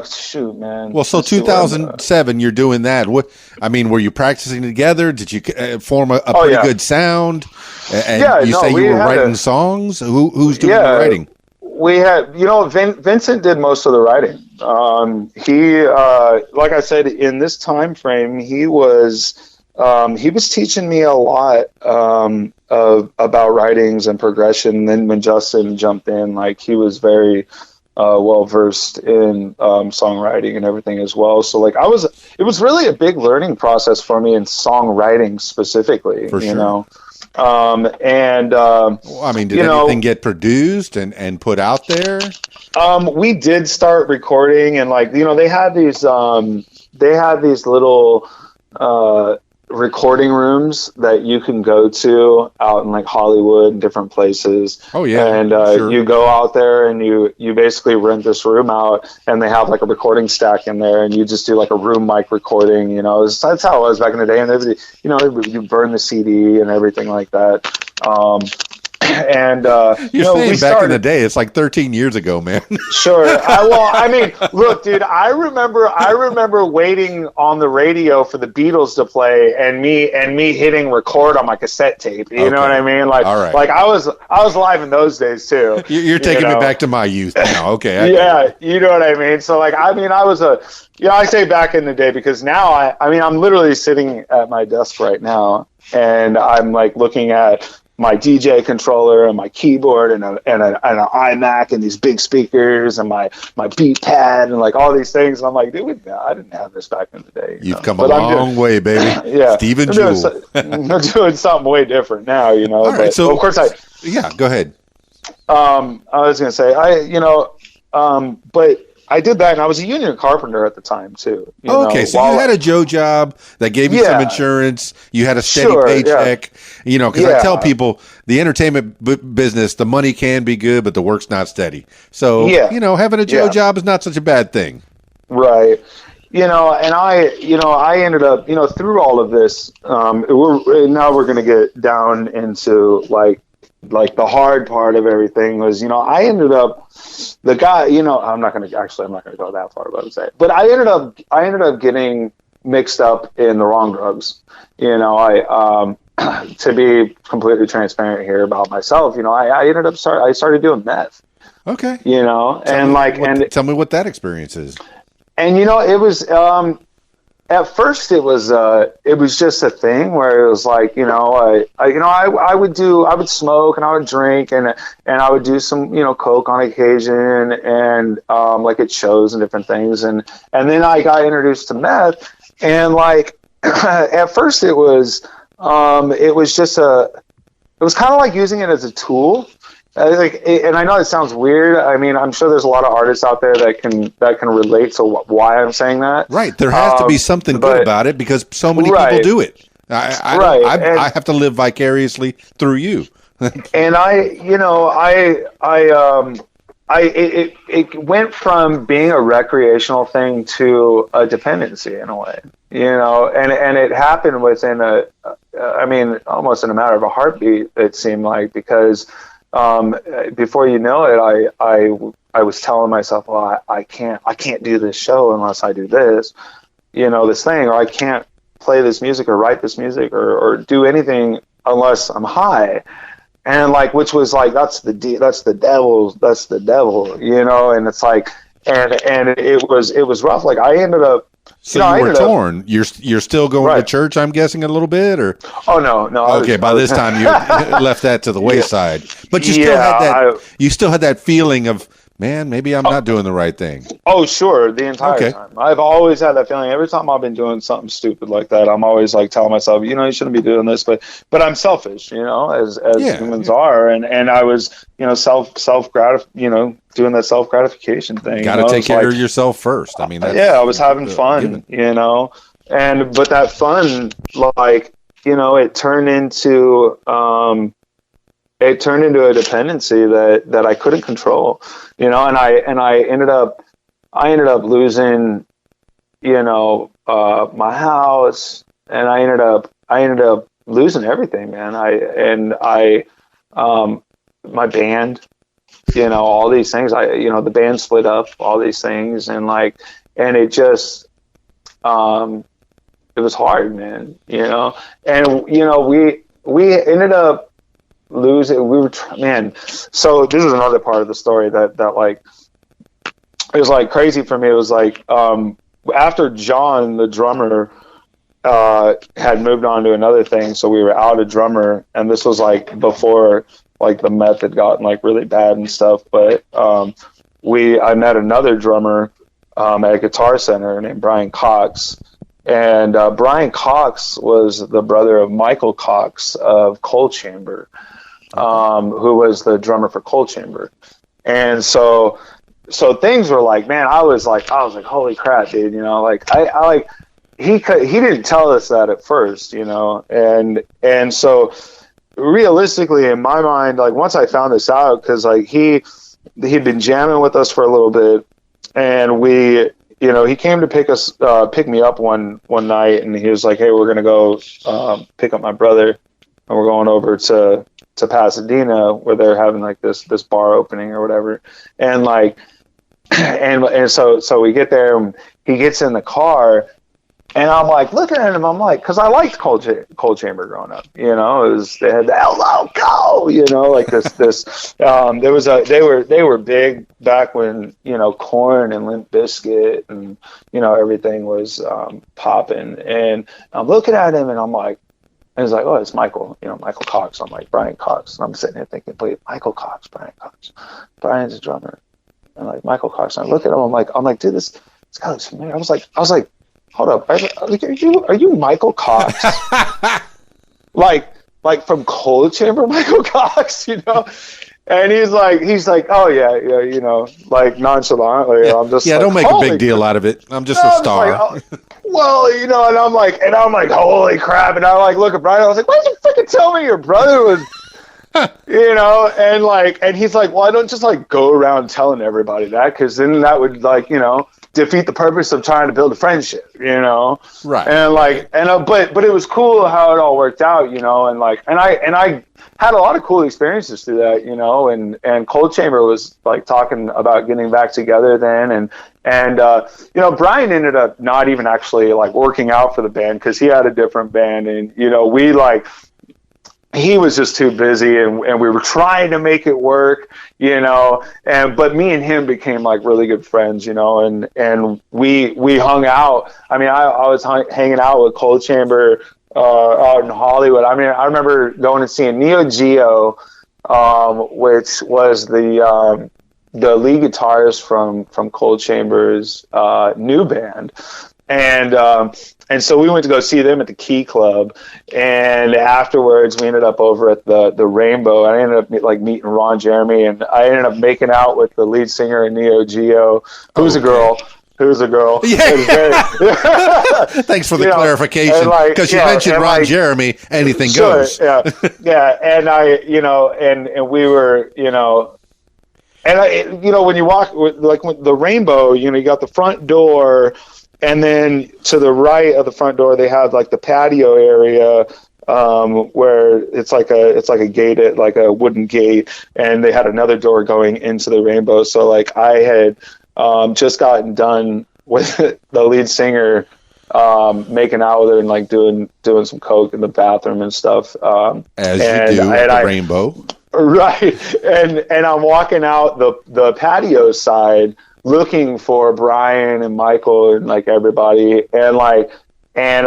shoot, man. Well, so 2007, you're doing that. What? I mean, were you practicing together? Did you form a pretty good sound? And you were writing songs. Who's doing the writing? We had, Vincent did most of the writing. He, like I said, in this time frame, he was teaching me a lot about writings and progression. And then when Justin jumped in, like he was very well versed in songwriting and everything as well. So like it was really a big learning process for me in songwriting specifically. For sure. I mean, did anything get produced and put out there? We did start recording, and like they had these little recording rooms that you can go to out in like Hollywood and different places. Oh yeah. And sure. You go out there and you basically rent this room out, and they have like a recording stack in there, and you just do like a room mic recording, that's how it was back in the day. And everybody, you burn the CD and everything like that. and You're saying back in the day, it's like 13 years ago, man. Sure. I mean, look, dude, I remember waiting on the radio for the Beatles to play and me hitting record on my cassette tape. You know what I mean? Like, all right. Like I was live in those days too. You're taking me back to my youth now. Okay. Yeah. You know what I mean? So like, I mean, I say back in the day because now I'm literally sitting at my desk right now and I'm like looking at my DJ controller and my keyboard and an iMac and these big speakers and my beat pad and like all these things. And I'm like, dude, I didn't have this back in the day. You've come a long way, baby. Yeah. Steve and Jewel. I'm doing something way different now, you know. All right, so of course yeah, go ahead. I was going to say, but I did that, and I was a union carpenter at the time too. Okay, so you had a Joe job that gave you some insurance. You had a steady paycheck. Yeah. You know, because I tell people the entertainment business, the money can be good, but the work's not steady. So you know, having a Joe job is not such a bad thing. Right. You know, and I ended up, through all of this. Now we're going to get down into like the hard part of everything was, I ended up. The guy, I'm not going to go that far about it, but I ended up getting mixed up in the wrong drugs. To be completely transparent here about myself, I started doing meth. Okay. Tell me what that experience is. And it was at first it was just a thing where it was like, I would smoke and I would drink and I would do some, coke on occasion and like at shows and different things. And then I got introduced to meth and like at first it was kind of like using it as a tool. And I know it sounds weird. I mean, I'm sure there's a lot of artists out there that can relate to why I'm saying that. Right. There has to be something good about it because so many people do it. I have to live vicariously through you. And it went from being a recreational thing to a dependency in a way, and it happened within almost in a matter of a heartbeat, it seemed like, because before you know it, I was telling myself, well, I can't do this show unless I do this, this thing, or I can't play this music or write this music or do anything unless I'm high. And like, which was like, that's the devil, and it's like, and it was rough. Like I ended up, so you were torn. You're still going to church, I'm guessing, a little bit, or? Oh no. Okay, by this time you left that to the wayside, but you still had that. You still had that feeling of, man, maybe I'm not doing the right thing. Oh, sure, the entire time. I've always had that feeling. Every time I've been doing something stupid like that, I'm always like telling myself, you shouldn't be doing this, but I'm selfish, as humans are, and I was, doing that self gratification thing. Got to take care of yourself first. I mean, I was having fun, but that fun, like, it turned into a dependency that I couldn't control, and I ended up losing, my house, and I ended up losing everything, man. My band, all these things, the band split up, all these things. And it just, it was hard, man, and, we ended up losing. So this is another part of the story that like, it was like crazy for me. It was like, after John, the drummer, had moved on to another thing. So we were out a drummer, and this was like before like the meth had gotten like really bad and stuff. But, I met another drummer, at a Guitar Center named Brian Cox. And Brian Cox was the brother of Michael Cox of Coal Chamber, who was the drummer for Coal Chamber. And so things were like, man, I was like, holy crap, dude, he didn't tell us that at first, and so realistically in my mind, like once I found this out, because like he'd been jamming with us for a little bit, and he came to pick me up one night, and he was like, hey, we're gonna go pick up my brother, and we're going over to to Pasadena where they're having like this bar opening or whatever, and like and so we get there and he gets in the car. And I'm like looking at him. I'm like, because I liked Cold Chamber growing up. You know, they had the "Hello Go," you know, like this. They were big back when, you know, Korn and Limp Bizkit and, you know, everything was popping. And I'm looking at him and I'm like, and he's like, "Oh, it's Michael, you know, Michael Cox." I'm like, "Brian Cox." And I'm sitting there thinking, "Wait, Michael Cox, Brian Cox. Brian's a drummer." And like Michael Cox. And I look at him. I'm like, dude, this guy looks familiar. I was like. Hold up, are you Michael Cox? like from Cold Chamber, Michael Cox, you know? And he's like, oh yeah, you know, like nonchalantly. I'm just don't make a big deal out of it. I'm just a star. Like, oh, well, you know, and I'm like, holy crap! And I like look at Brian. I was like, why did you freaking tell me your brother was? You know, and he's like, well, I don't just like go around telling everybody that, because then that would, like, you know, defeat the purpose of trying to build a friendship, you know? Right. And like, but it was cool how it all worked out, you know, and like, and I had a lot of cool experiences through that, you know, and Cold Chamber was like talking about getting back together then. And you know, Brian ended up not even actually like working out for the band, because he had a different band, and, you know, he was just too busy, and we were trying to make it work, you know, but me and him became like really good friends, you know, and we hung out. I mean, I was hanging out with Cold Chamber out in Hollywood. I mean, I remember going and seeing Neo Geo, which was the lead guitarist from Cold Chamber's new band. And so we went to go see them at the Key Club, and afterwards we ended up over at the Rainbow. I ended up like meeting Ron Jeremy, and I ended up making out with the lead singer in Neo Geo, who's a girl. Yeah. Thanks for the clarification, because you mentioned Ron Jeremy. Anything goes. Yeah. And I, you know, and we were, you know, and you know, when you walk like with the Rainbow, you know, you got the front door. And then to the right of the front door, they have like the patio area, where it's like a gated, like a wooden gate, and they had another door going into the Rainbow. So like I had just gotten done with the lead singer, making out with her and like doing some coke in the bathroom and stuff. As you do at the Rainbow, right? And I'm walking out the patio side, looking for Brian and Michael and like everybody, and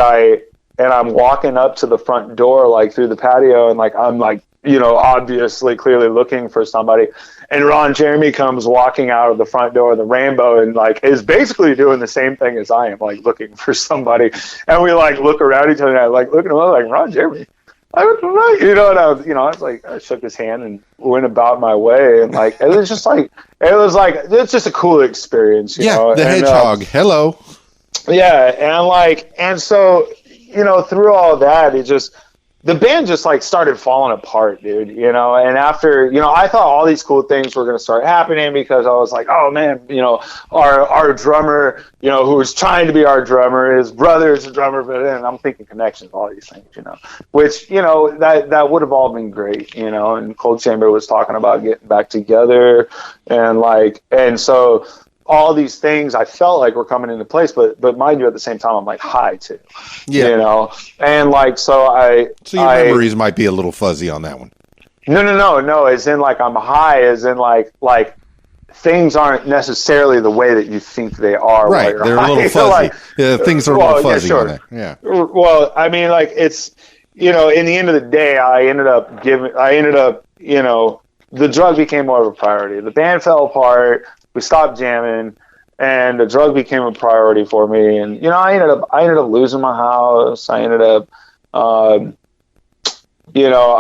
I'm walking up to the front door, like through the patio, and like I'm like, you know, obviously clearly looking for somebody, and Ron Jeremy comes walking out of the front door of the Rainbow and like is basically doing the same thing as I am, like looking for somebody, and we like look around each other and I like look at him like, Ron Jeremy, you know, and I was like, I shook his hand and went about my way, and like it was it's just a cool experience, you know. The hedgehog. Hello. Yeah, and so, you know, through all that, the band just like started falling apart, dude, you know. And after, you know, I thought all these cool things were going to start happening, because I was like, oh man, you know, our drummer, you know, who was trying to be our drummer, his brother is a drummer, but then I'm thinking connections, all these things, you know, which, you know, that would have all been great, you know. And Cold Chamber was talking about getting back together, and so all these things I felt like were coming into place, but mind you, at the same time, I'm like high too, you know, and like, so your memories might be a little fuzzy on that one. No. As in like I'm high, as in like things aren't necessarily the way that you think they are. Right. They're high. A little fuzzy. Things are a little fuzzy on there. Yeah. Well, I mean, like it's, you know, in the end of the day, I ended up, you know, the drug became more of a priority. The band fell apart. We stopped jamming, and the drug became a priority for me. And, you know, I ended up losing my house. I ended up, you know,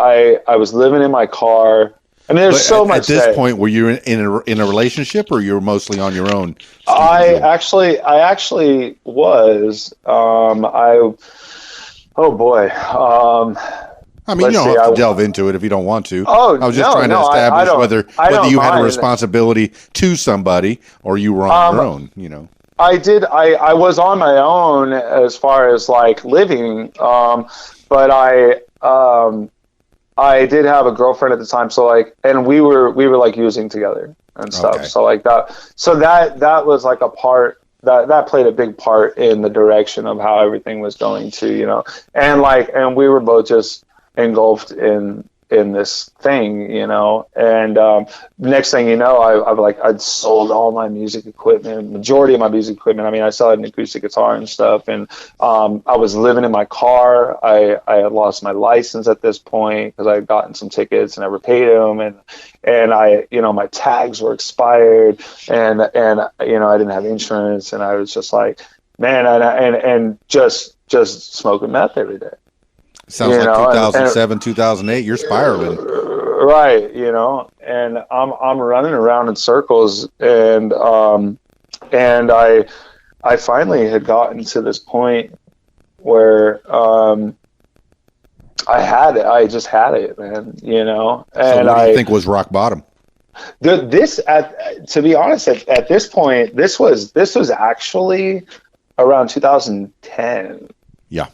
I was living in my car. I mean, there's so much. At this point, were you in a relationship, or you were mostly on your own? I actually was. Oh boy. I mean, you don't have to delve into it if you don't want to. Oh, I was just trying to establish whether you had a responsibility to somebody or you were on your own, you know. I did. I was on my own as far as like living, but I I did have a girlfriend at the time, so like, and we were like using together and stuff. Okay. So like that was like a part that played a big part in the direction of how everything was going to, you know, and we were both just engulfed in this thing, you know, and next thing you know, I'd sold all my music equipment, majority of my music equipment. I mean, I still had an acoustic guitar and stuff, and I was living in my car. I had lost my license at this point because I had gotten some tickets and never paid them, and I, you know, my tags were expired, and you know, I didn't have insurance, and I was just like, man, and just smoking meth every day. Sounds like 2007, 2008. You're spiraling, right? You know, and I'm running around in circles, and I finally had gotten to this point where I had it. I just had it, man. You know, and so what do you think was rock bottom? To be honest, at this point, this was actually around 2010. Yeah.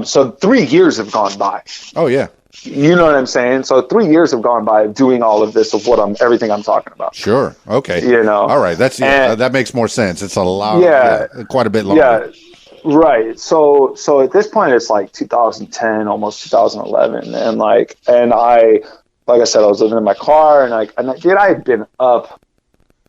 So 3 years have gone by. Oh yeah. You know what I'm saying? So 3 years have gone by doing all of this of everything I'm talking about. Sure. Okay. You know. All right. That makes more sense. It's a lot. Yeah. Quite a bit longer. Yeah. Right. So at this point it's like 2010, almost 2011, and I said, I was living in my car, and I had been up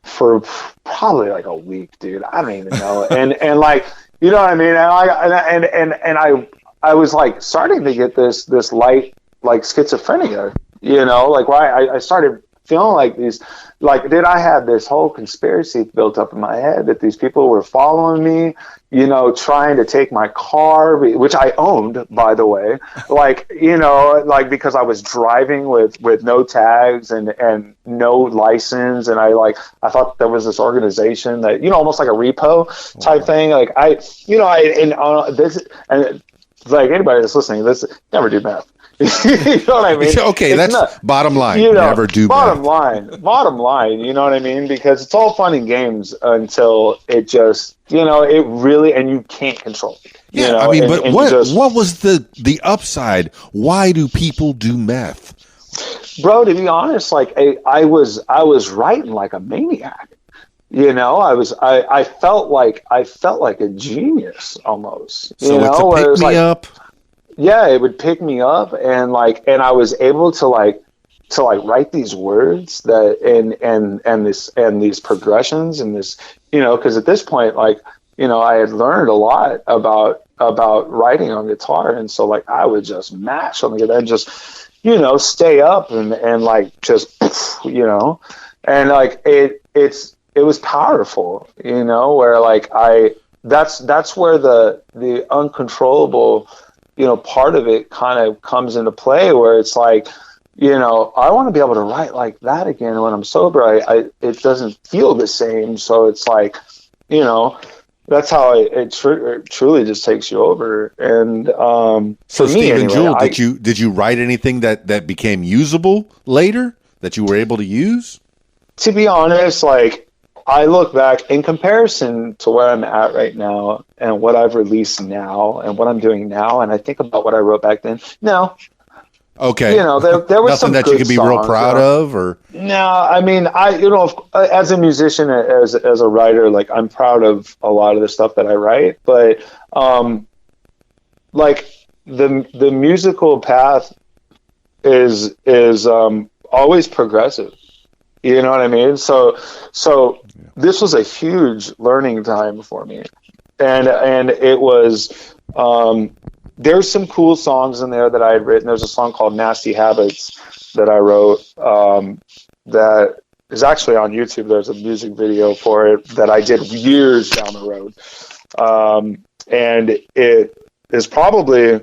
for probably like a week, dude. I don't even know, and like, you know what I mean? And I was like starting to get this light, like, schizophrenia, you know, like, why I started feeling like these, like, dude, I had this whole conspiracy built up in my head that these people were following me, you know, trying to take my car, which I owned, by the way, like, you know, like, because I was driving with no tags and no license. And I thought there was this organization that, you know, almost like a repo type thing. Like, this, and like, anybody that's listening, never do math. You know what I mean? Okay, that's bottom line. You know, never do bottom math. bottom line. You know what I mean? Because it's all fun and games until it just, you know, it really, and you can't control it. Yeah, you know? I mean, and, but and what was the upside? Why do people do meth? Bro, to be honest, like, I was writing like a maniac. You know, I felt like a genius almost. So you know, it's a pick me up. Yeah, it would pick me up, and I was able to write these words and these progressions and this, you know, because at this point, like, you know, I had learned a lot about writing on guitar, and so, like, I would just mash on the guitar and just, you know, stay up and like, just, you know, and like it was powerful, you know, where like that's where the uncontrollable, you know, part of it kind of comes into play, where it's like, you know, I want to be able to write like that again when I'm sober. It doesn't feel the same. So it's like, you know, that's how it truly just takes you over. And so, for me, Stephen anyway, Jewell, did you write anything that became usable later that you were able to use? To be honest, like, I look back in comparison to where I'm at right now and what I've released now and what I'm doing now, and I think about what I wrote back then. No. Okay. You know, there was some nothing that you could be real proud of, or no. I mean, as a musician, as a writer, like, I'm proud of a lot of the stuff that I write, but like the musical path is always progressive. You know what I mean? So this was a huge learning time for me, and it was. There's some cool songs in there that I had written. There's a song called "Nasty Habits" that I wrote that is actually on YouTube. There's a music video for it that I did years down the road, and it is probably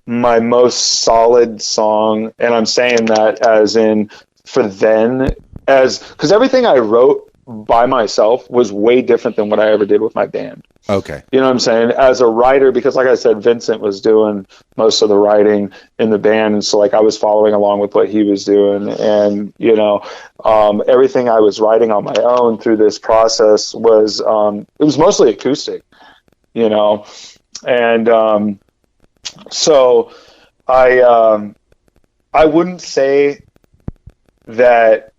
my most solid song. And I'm saying that as in. For then, because everything I wrote by myself was way different than what I ever did with my band. Okay. You know what I'm saying? As a writer, because like I said, Vincent was doing most of the writing in the band. And so, like, I was following along with what he was doing. And, you know, everything I was writing on my own through this process was, it was mostly acoustic, you know? And so I wouldn't say that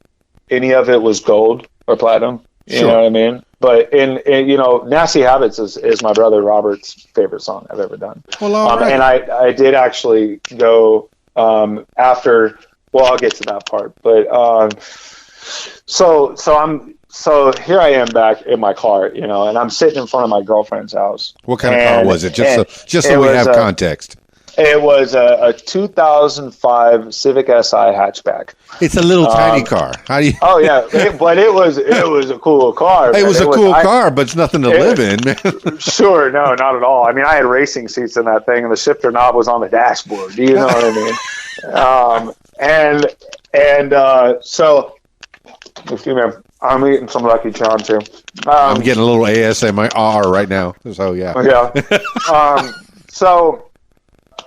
any of it was gold or platinum. You know what I mean? But in you know, Nasty Habits is my brother Robert's favorite song I've ever done. Well, all right. And I did actually go after. Well, I'll get to that part. But so here I am back in my car, you know, and I'm sitting in front of my girlfriend's house. What kind of car was it? Just so we have context. It was a 2005 Civic Si hatchback. It's a little tiny car. How do you? Oh yeah, but it was a cool car. It was a cool car, but it's nothing to live in, man. Sure, no, not at all. I mean, I had racing seats in that thing, and the shifter knob was on the dashboard. Do you know what I mean? So, excuse me, I'm eating some Lucky Charms here. I'm getting a little ASMR right now. So yeah. Yeah.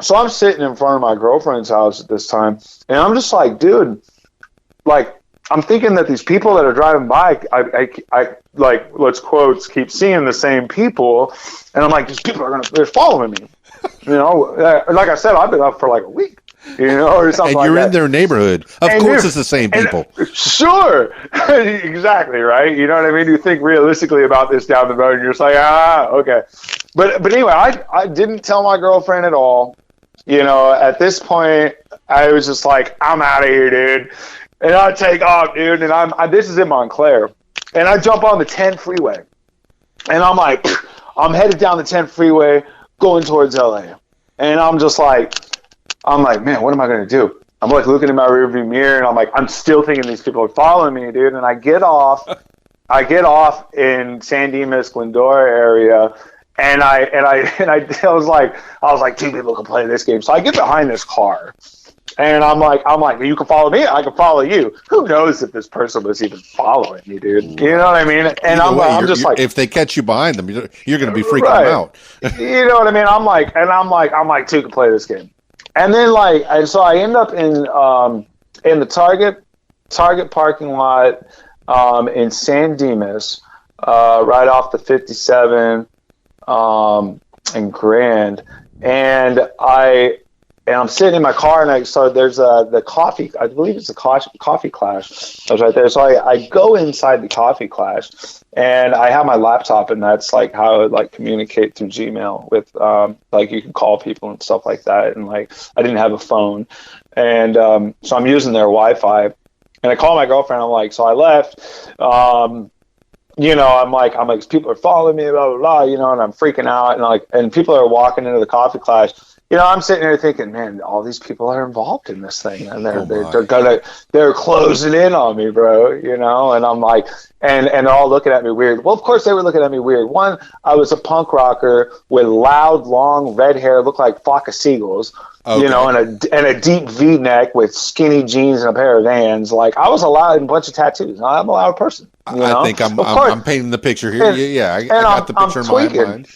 So I'm sitting in front of my girlfriend's house at this time, and I'm just like, dude, like, I'm thinking that these people that are driving by, I like, let's quotes, keep seeing the same people, and I'm like, these people they're following me, you know. Like I said, I've been up for like a week, you know, or something. And you're in their neighborhood. Of course, it's the same people. Sure, exactly, right. You know what I mean? You think realistically about this down the road, and you're just like, okay. But anyway, I didn't tell my girlfriend at all. You know, at this point, I was just like, I'm out of here, dude. And I take off, dude. And this is in Montclair. And I jump on the 10 freeway. And I'm like, I'm headed down the 10 freeway going towards LA. And I'm like, man, what am I going to do? I'm like looking in my rearview mirror, and I'm like, I'm still thinking these people are following me, dude. And I get off in San Dimas, Glendora area. And I was like, two people can play this game. So I get behind this car, and I'm like, you can follow me, I can follow you. Who knows if this person was even following me, dude? You know what I mean? And I'm just like, if they catch you behind them, you're going to be freaking them out. You know what I mean? I'm like, two can play this game. And then so I end up in the Target parking lot in San Dimas, right off the 57. And Grand, and I'm sitting in my car, and so there's the coffee. I believe it's a coffee clash. I was right there, so I go inside the coffee clash, and I have my laptop, and that's like how I would like communicate through Gmail with like you can call people and stuff like that, and like I didn't have a phone, and so I'm using their Wi-Fi, and I call my girlfriend. I'm like, so I left. You know, I'm like, people are following me, blah, blah, blah, you know, and I'm freaking out, and people are walking into the coffee clash. You know, I'm sitting there thinking, man, all these people are involved in this thing, and they're closing in on me, bro, you know, and I'm like, and they're all looking at me weird. Well, of course they were looking at me weird. One, I was a punk rocker with loud, long red hair, looked like a flock of seagulls. Okay. You know, and a deep V-neck with skinny jeans and a pair of Vans. Like, I was allowed a bunch of tattoos. I'm a loud person. You know? I think I'm painting the picture here. I got the picture in my mind.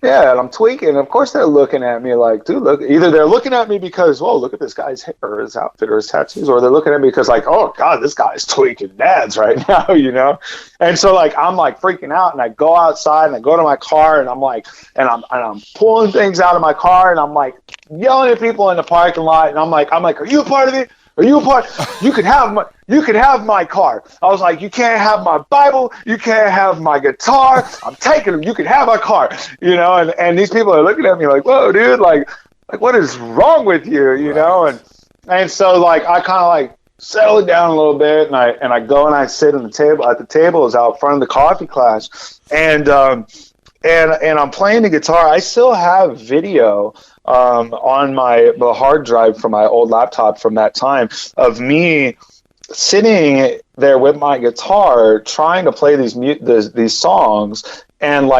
Yeah, and I'm tweaking. Of course, they're looking at me like, dude, look. Either they're looking at me because, whoa, look at this guy's hair or his outfit or his tattoos, or they're looking at me because, like, oh God, this guy's tweaking dads right now, you know. And so, like, I'm like freaking out, and I go outside and I go to my car, and I'm like, and I'm pulling things out of my car, and I'm like yelling at people in the parking lot, and I'm like, are you a part of it? Are you a part? You can have my car. I was like, you can't have my Bible. You can't have my guitar. I'm taking them. You can have my car. You know, and these people are looking at me like, whoa, dude, like what is wrong with you? You know, and so like I kind of like settle down a little bit, and I go and I sit at the tables out front of the coffee class, and I'm playing the guitar. I still have video on the hard drive from my old laptop from that time of me sitting there with my guitar trying to play these songs and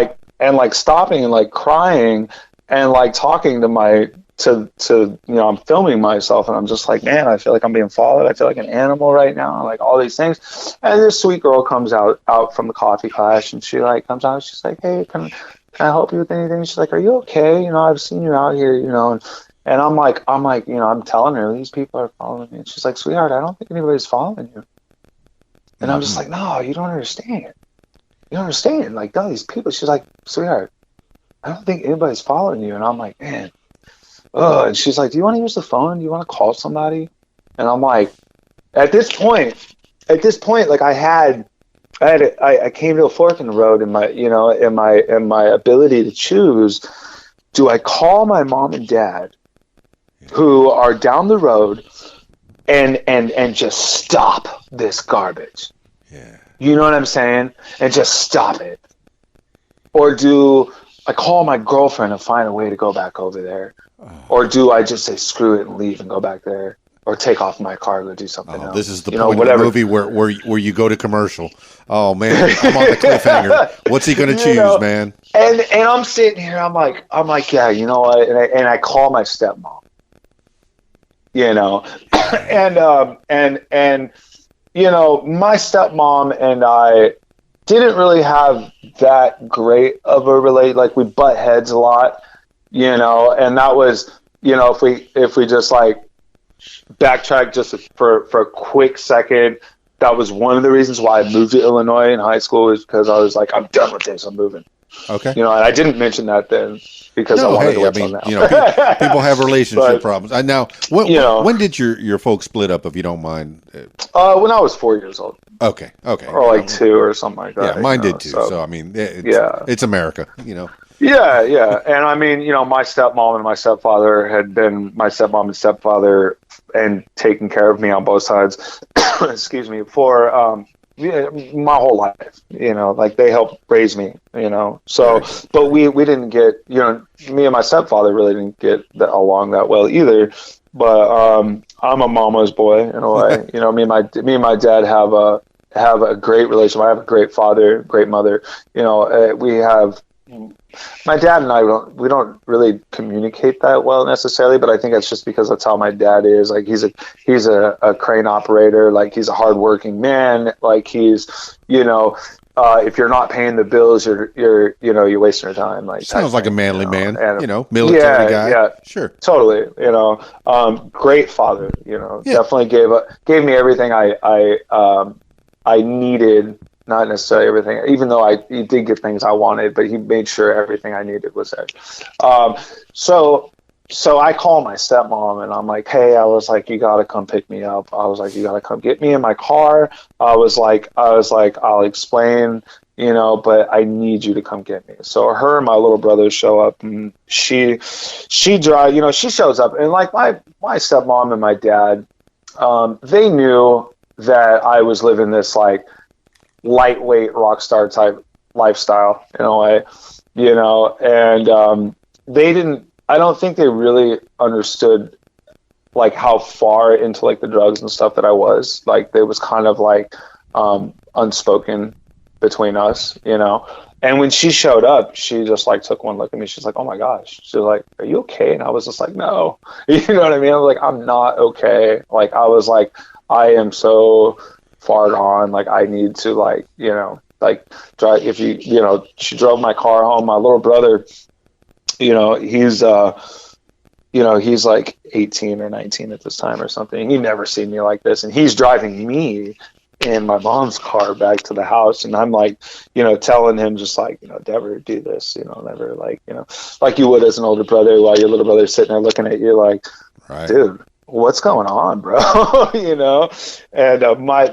stopping and like crying and like talking to you know, I'm filming myself, and I'm just like, man, I feel like I'm being followed. I feel like an animal right now, like all these things. And this sweet girl comes out from the coffee clash, and she like comes out. She's like, hey, can I help you with anything? She's like, are you okay? You know, I've seen you out here, you know. And I'm like, you know, I'm telling her these people are following me. And she's like, sweetheart, I don't think anybody's following you. And I'm just like, no, you don't understand. You don't understand. Like, no, these people. She's like, sweetheart, I don't think anybody's following you. And I'm like, man. And she's like, do you want to use the phone? Do you want to call somebody? And I'm like, at this point, like I came to a fork in the road in my ability to choose. Do I call my mom and dad, who are down the road, and just stop this garbage? Yeah. You know what I'm saying? And just stop it. Or do I call my girlfriend and find a way to go back over there? Or do I just say screw it and leave and go back there? Or take off my car and go do something else? This is the point of the movie where you go to commercial. Oh man, I'm on the cliffhanger. What's he going to choose, man? And I'm sitting here. I'm like, yeah, you know what? And I call my stepmom. You know, and you know, my stepmom and I didn't really have that great of a relate. Like, we butt heads a lot, you know, and that was, you know, if we just like backtrack just for a quick second, that was one of the reasons why I moved to Illinois in high school, is because I was like, I'm done with this, I'm moving. Okay. You know, and I didn't mention that then because I wanted to wait till now. You know, people have relationship problems. Now, when did your folks split up, if you don't mind? When I was 4 years old. Okay. Or like 2 or something like that. Yeah, mine did too. So I mean, it's America, you know. Yeah. And I mean, you know, my stepmom and my stepfather had been my stepmom and stepfather and taking care of me on both sides, excuse me, for my whole life, you know, like they helped raise me, you know. So, but we didn't get, you know, me and my stepfather really didn't get along that well either. But I'm a mama's boy in a way. You know, me and my dad have a great relationship. I have a great father, great mother. You know, we have. My dad and I don't really communicate that well necessarily, but I think that's just because that's how my dad is. Like, he's a crane operator. Like, he's a hardworking man. Like, he's, you know, if you're not paying the bills, you're wasting your time. Like, sounds like a manly man, and, you know, military guy. Yeah, sure, totally. You know, great father. You know, definitely gave me everything I needed. Not necessarily everything, even though he did get things I wanted, but he made sure everything I needed was there. So I call my stepmom and I'm like, hey, I was like, you got to come pick me up. I was like, you got to come get me in my car. I was like, I'll explain, you know, but I need you to come get me. So her and my little brother show up, and she drive, you know, she shows up, and like my stepmom and my dad, they knew that I was living this like lightweight rock star type lifestyle in a way, you know, and I don't think they really understood like how far into like the drugs and stuff that I was. Like, there was kind of like unspoken between us, you know. And when she showed up, she just like took one look at me. She's like, oh my gosh. She's like, are you okay? And I was just like, no. You know what I mean? I was like, I'm not okay. Like, I was like, I am so far gone. Like, I need to, like, you know, like, drive. If you know, she drove my car home. My little brother, you know, he's like 18 or 19 at this time or something. He never seen me like this, and he's driving me in my mom's car back to the house, and I'm like, you know, telling him just like, you know, never do this, you know, never, like, you know, like you would as an older brother, while your little brother's sitting there looking at you like, right, dude, what's going on, bro? You know. And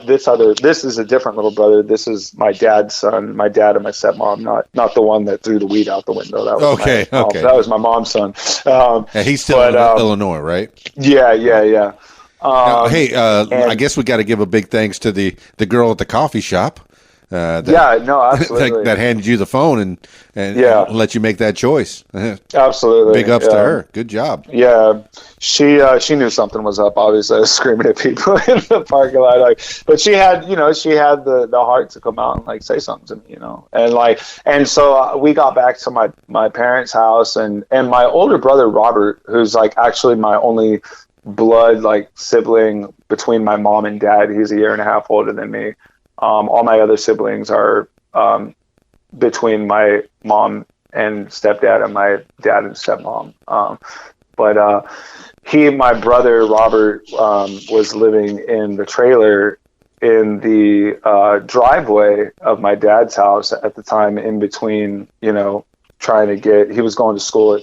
this is a different little brother. This is my dad's son. My dad and my stepmom, not the one that threw the weed out the window. That was okay. That was my mom's son. Yeah, he's still in Illinois, right? Yeah. Hey, I guess we got to give a big thanks to the girl at the coffee shop. Absolutely. that handed you the phone and let you make that choice. Absolutely. Big ups to her. Good job. Yeah. She knew something was up. Obviously, I was screaming at people in the parking lot. Like, but she had the heart to come out and like say something to me, you know. And so we got back to my parents' house, and my older brother Robert, who's like actually my only blood like sibling between my mom and dad. He's a year and a half older than me. All my other siblings are between my mom and stepdad and my dad and stepmom. But my brother Robert was living in the trailer in the driveway of my dad's house at the time, in between, you know, he was going to school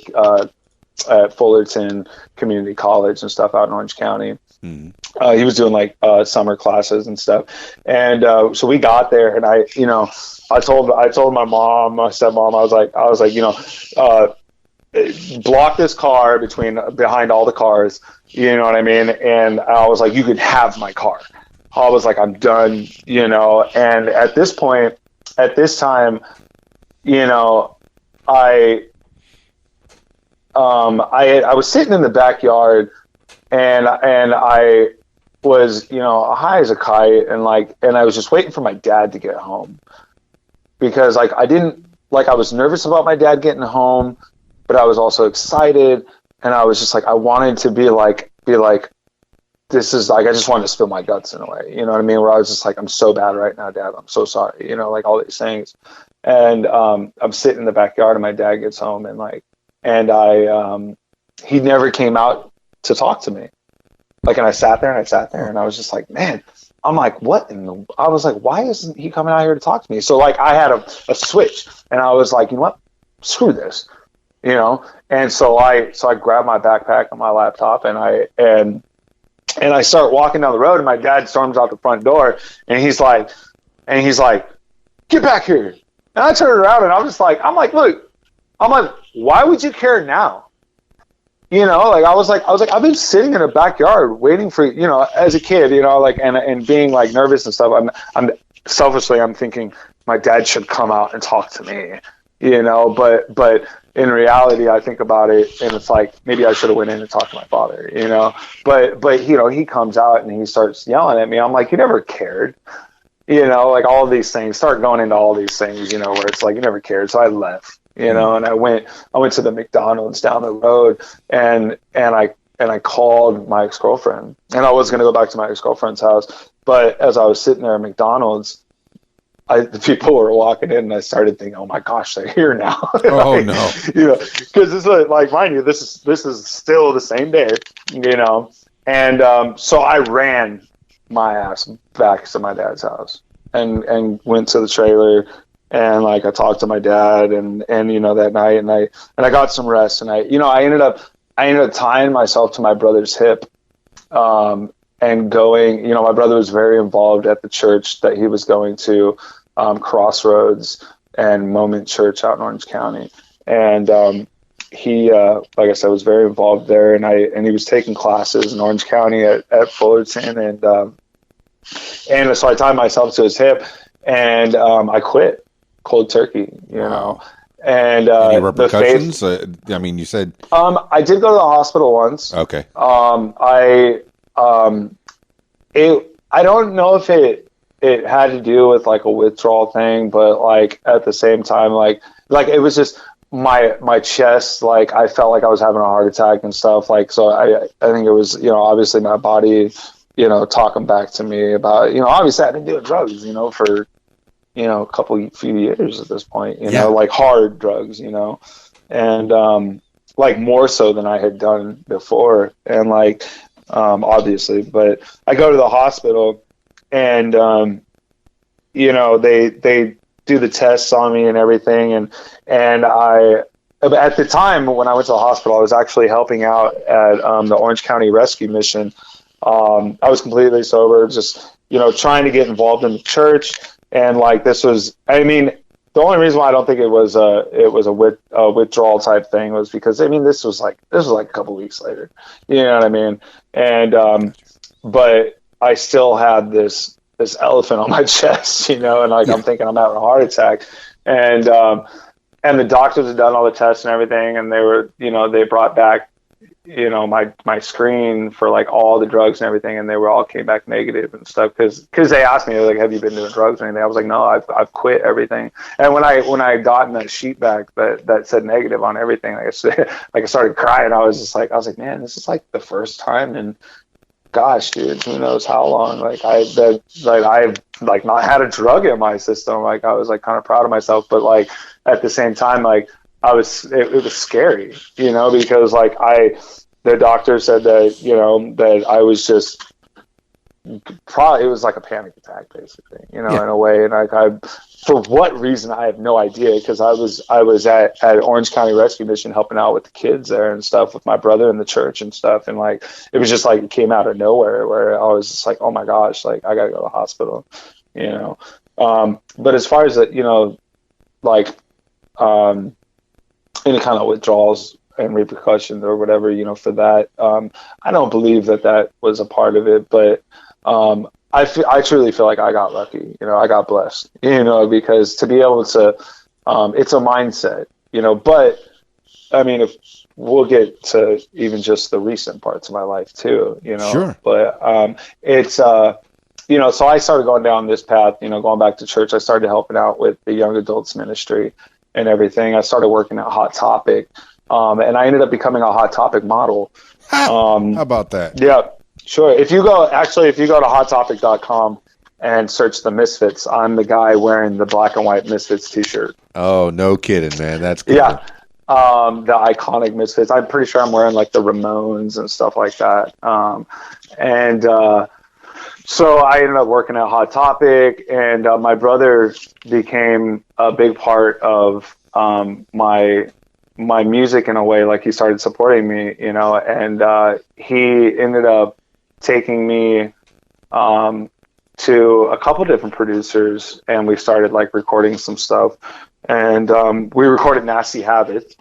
at Fullerton Community College and stuff out in Orange County. He was doing like summer classes and stuff. And so we got there, and I told my mom, my stepmom, I was like, block this car behind all the cars, you know what I mean? And I was like, you could have my car. I was like, I'm done, and at this time, I was sitting in the backyard, and I was, high as a kite, and I was just waiting for my dad to get home, because I was nervous about my dad getting home, but I was also excited, and I was just like, I wanted to be like, this is like, I just wanted to spill my guts in a way, you know what I mean? Where I was just like, I'm so bad right now, Dad. I'm so sorry, like all these things. And I'm sitting in the backyard, and my dad gets home, and he never came out to talk to me. And I sat there, and I was just like, man, I'm like, what? I was like, why isn't he coming out here to talk to me? So I had a switch, and I was like, you know what? Screw this, And so I grabbed my backpack and my laptop, and I start walking down the road, and my dad storms out the front door, and he's like, get back here. And I turned around, and look, why would you care now? I was like, I've been sitting in a backyard waiting for, as a kid, and being nervous and stuff. I'm selfishly, I'm thinking my dad should come out and talk to me, but in reality, I think about it, and it's like, maybe I should have went in and talked to my father, but he comes out and he starts yelling at me. I'm like, you never cared, all of these things, start going into all these things, where it's like, you never cared. So I left, and I went to the McDonald's down the road, and I called my ex-girlfriend, and I was going to go back to my ex-girlfriend's house. But as I was sitting there at McDonald's, the people were walking in, and I started thinking, "Oh my gosh, they're here now!" Oh no! Because it's like, mind you, this is still the same day, And so I ran my ass back to my dad's house, and went to the trailer, and I talked to my dad, and that night, and I got some rest, and I ended up tying myself to my brother's hip. And going, my brother was very involved at the church that he was going to, Crossroads and Moment Church out in Orange County. And he, like I said, was very involved there. And he was taking classes in Orange County at Fullerton. And so I tied myself to his hip, and I quit cold turkey, Wow. And any repercussions? You said I did go to the hospital once. Okay. I don't know if it had to do with a withdrawal thing, but at the same time, it was just my chest, I felt like I was having a heart attack and stuff. So I think it was, obviously my body, talking back to me about, obviously I've been doing drugs, for, a few years at this point, hard drugs, and, more so than I had done before. And obviously, but I go to the hospital, and they do the tests on me and everything, and I, at the time when I went to the hospital, I was actually helping out at the Orange County Rescue Mission. I was completely sober, just trying to get involved in the church, and this was, the only reason why I don't think it was a withdrawal type thing was because this was a couple weeks later, you know what I mean? And but I still had this elephant on my chest, and I'm thinking I'm having a heart attack, and the doctors had done all the tests and everything, and they were, they brought back, my screen for all the drugs and everything, and they all came back negative and stuff, because they asked me, have you been doing drugs or anything? I was like, no, I've quit everything. And when I gotten that sheet back that said negative on everything, I started crying. I was like, man, this is the first time in, gosh, dude, who knows how long, I've not had a drug in my system. I was kind of proud of myself, but at the same time, it was scary, because the doctor said that, that I was just, probably it was like a panic attack, basically, in Yeah. a way. And like for what reason, I have no idea, because I was at Orange County Rescue Mission helping out with the kids there and stuff with my brother in the church and stuff. And like, it was just like, it came out of nowhere where I was just like, oh my gosh, like I gotta go to the hospital, but as far as like, any kind of withdrawals and repercussions or whatever, for that, I don't believe that was a part of it, but I truly feel like I got lucky, I got blessed, because to be able to, it's a mindset, but I mean, if we'll get to even just the recent parts of my life too, Sure. but it's, so I started going down this path, going back to church. I started helping out with the young adults ministry and everything. I started working at Hot Topic, and I ended up becoming a Hot Topic model. How about that? Yeah, sure. If you go to hottopic.com and search the Misfits, I'm the guy wearing the black and white Misfits t-shirt. Oh, no kidding, man. That's cool. Yeah. The iconic Misfits. I'm pretty sure I'm wearing like the Ramones and stuff like that. So I ended up working at Hot Topic, and my brother became a big part of my music in a way. Like, he started supporting me, and he ended up taking me to a couple different producers, and we started like recording some stuff. And we recorded Nasty Habits.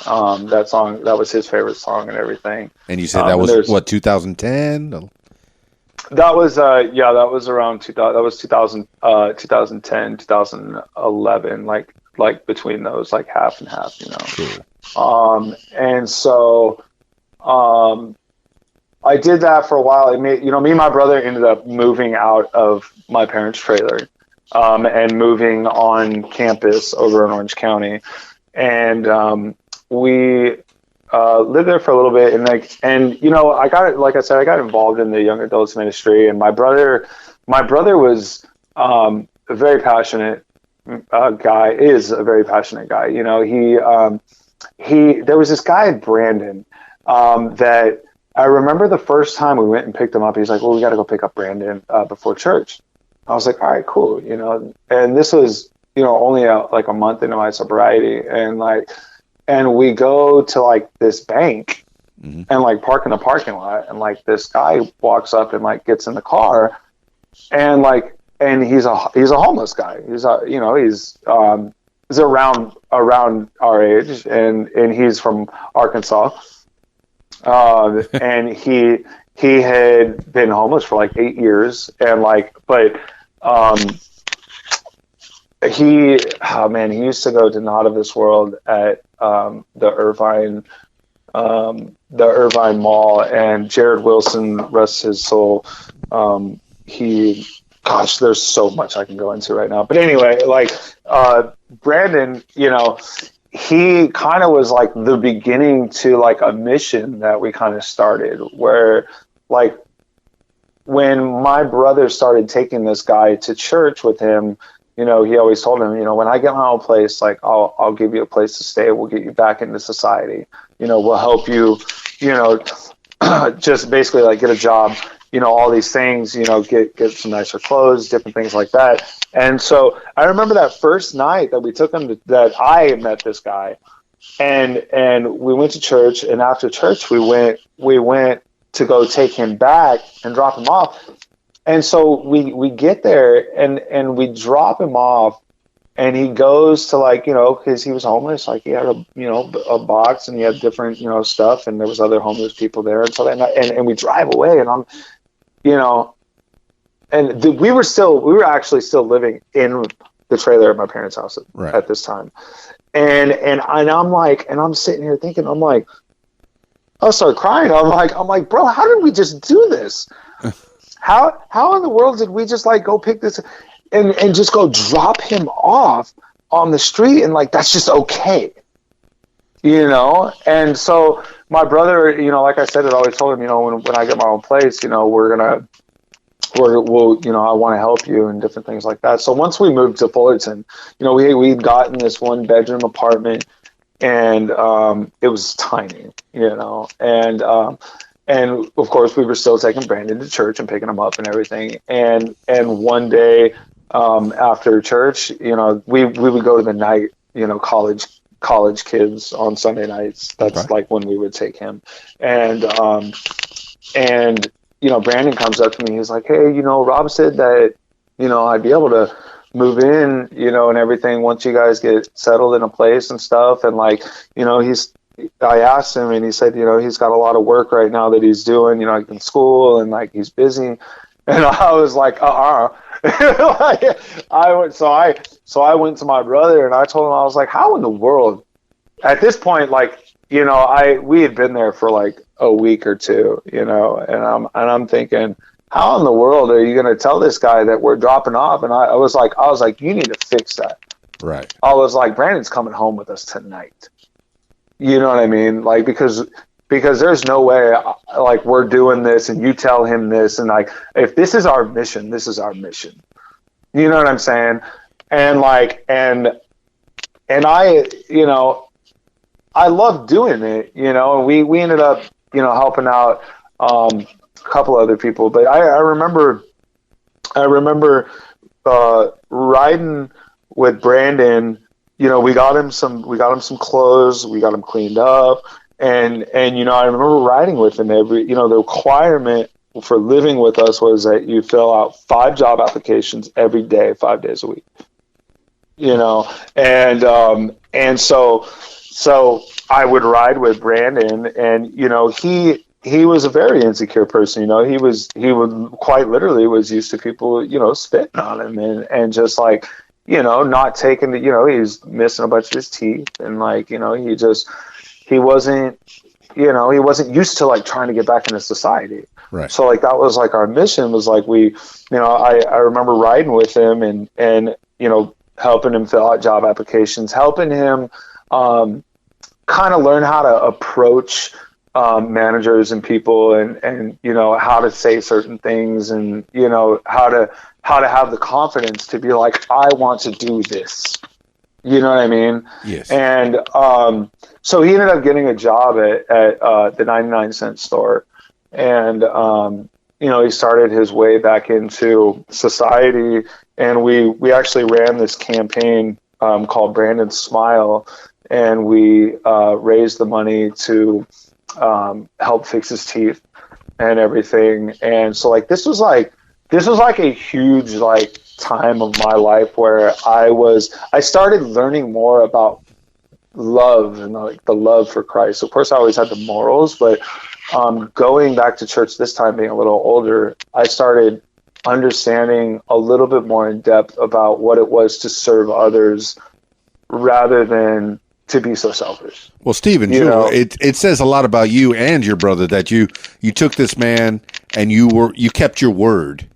That song, that was his favorite song and everything. And you said that was, what, 2010? That was that was around 2000. That was 2010, 2011, like between those, like half and half, Cool. And so I did that for a while. Me and my brother ended up moving out of my parents' trailer, and moving on campus over in Orange County, and we lived there for a little bit, I got involved in the young adults ministry, and my brother was a very passionate guy. Is a very passionate guy. There was this guy, Brandon, that I remember the first time we went and picked him up. He's like, well, we got to go pick up Brandon before church. I was like, all right, cool. And this was, only like a month into my sobriety, and we go to like this bank, mm-hmm. and like park in the parking lot, and like this guy walks up and like gets in the car, and he's a homeless guy. He's around our age, and he's from Arkansas, and he had been homeless for like 8 years, and he used to go to Not of This World at the Irvine Mall, and Jared Wilson, rest his soul. There's so much I can go into right now. But anyway, Brandon, he kind of was like the beginning to like a mission that we kind of started, where like when my brother started taking this guy to church with him, he always told him, when I get my own place, like I'll give you a place to stay. We'll get you back into society. We'll help you, just basically like get a job, all these things, get some nicer clothes, different things like that. And so I remember that first night that we took him that I met this guy, and we went to church, and after church we went to go take him back and drop him off. And so we get there, and we drop him off, and he goes to because he was homeless, like he had a box, and he had different, stuff, and there was other homeless people there. And so and we drive away, and I'm, we were actually still living in the trailer at my parents' house at this time. And I'm sitting here thinking, I started crying. I'm like, bro, how did we just do this? How in the world did we just go pick this and just go drop him off on the street, and that's just okay, And so my brother, like I said, had always told him, when I get my own place, we'll I want to help you and different things like that. So once we moved to Fullerton, we'd gotten this 1-bedroom apartment, and it was tiny, and and of course we were still taking Brandon to church and picking him up and everything. And one day, after church, we would go to the night, college kids on Sunday nights. That's like when we would take him. And Brandon comes up to me. He's like, "Hey, Rob said that, I'd be able to move in, and everything once you guys get settled in a place and stuff." And like, I asked him, and he said, he's got a lot of work right now that he's doing, like in school, and like he's busy. And I was like, like, I went to my brother and I told him, I was like, how in the world at this point, like, we had been there for like a week or two, and I'm thinking, how in the world are you going to tell this guy that we're dropping off? And I was like, you need to fix that. Right. I was like, Brandon's coming home with us tonight. You know what I mean? Like, because there's no way, like, we're doing this and you tell him this. And like, if this is our mission, this is our mission. You know what I'm saying? And like, and I, I love doing it, and we ended up, helping out, a couple other people, but I remember riding with Brandon. We got him some clothes, we got him cleaned up, and I remember riding with him every. The requirement for living with us was that you fill out 5 job applications every day, 5 days a week. And so I would ride with Brandon, and he was a very insecure person. He would quite literally was used to people, spitting on him and just like, not taking the, he's missing a bunch of his teeth, and like, he wasn't used to like trying to get back into society. Right. So like, that was like our mission was like, I remember riding with him and helping him fill out job applications, helping him, kind of learn how to approach managers and people, and how to say certain things, and how to have the confidence to be like, I want to do this. You know what I mean? Yes. And so he ended up getting a job at the 99-cent store, and he started his way back into society, and we actually ran this campaign called Brandon's Smile. And we raised the money to help fix his teeth and everything. And so like this was like a huge like time of my life where I started learning more about love and like the love for Christ. Of course, I always had the morals, but going back to church this time, being a little older, I started understanding a little bit more in depth about what it was to serve others rather than to be so selfish. Well, Stephen, it says a lot about you and your brother that you took this man and you kept your word.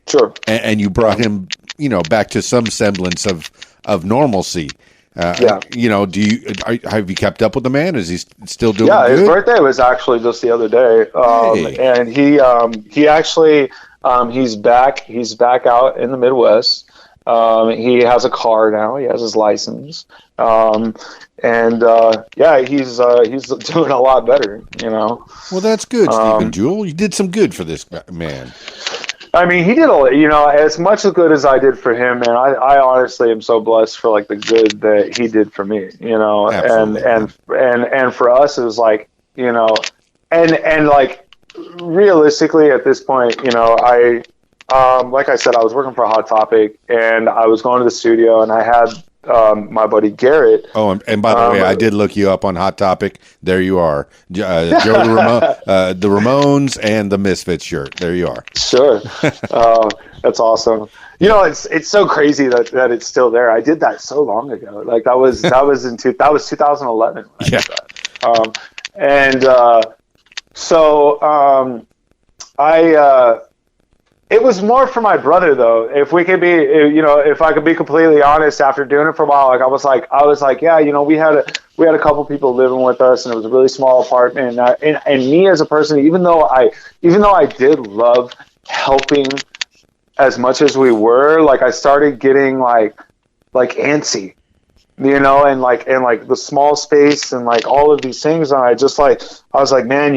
Sure. And you brought him, back to some semblance of normalcy. Yeah. Have you kept up with the man? Is he still doing good? Yeah, his good? birthday was actually just the other day. And he actually, he's back out in the Midwest. He has a car now. He has his license. He's doing a lot better, Well, that's good, Stephen Jewell. You did some good for this man. I mean, he did as much good as I did for him, and I honestly am so blessed for like the good that he did for me, Absolutely. and for us it was like, and like realistically at this point, I like I said, I was working for Hot Topic, and I was going to the studio, and I had my buddy Garrett. Oh, and by the way, I did look you up on Hot Topic. There you are, Joe the Ramones and the Misfits shirt. There you are. Sure, that's awesome. It's so crazy that it's still there. I did that so long ago. Like that was 2011. When I did that. It was more for my brother, though. If we could be, if I could be completely honest, after doing it for a while, like I was like, yeah, we had a couple people living with us, and it was a really small apartment. And me as a person, even though I did love helping as much as we were, like I started getting like antsy, and like the small space and like all of these things. And I was like, man,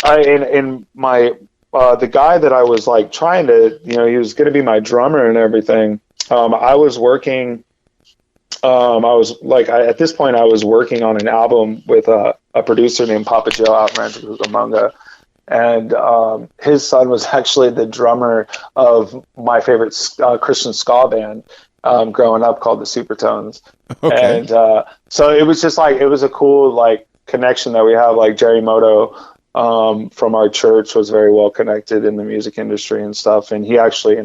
in my the guy that I was like trying to, he was going to be my drummer and everything. I was working. At this point, I was working on an album with a producer named Papa Joe out in Rancho Cucamonga. And his son was actually the drummer of my favorite Christian ska band growing up called the Supertones. Okay. And so it was just like, it was a cool like connection that we have. Like Jerry Moto from our church was very well connected in the music industry and stuff. And he actually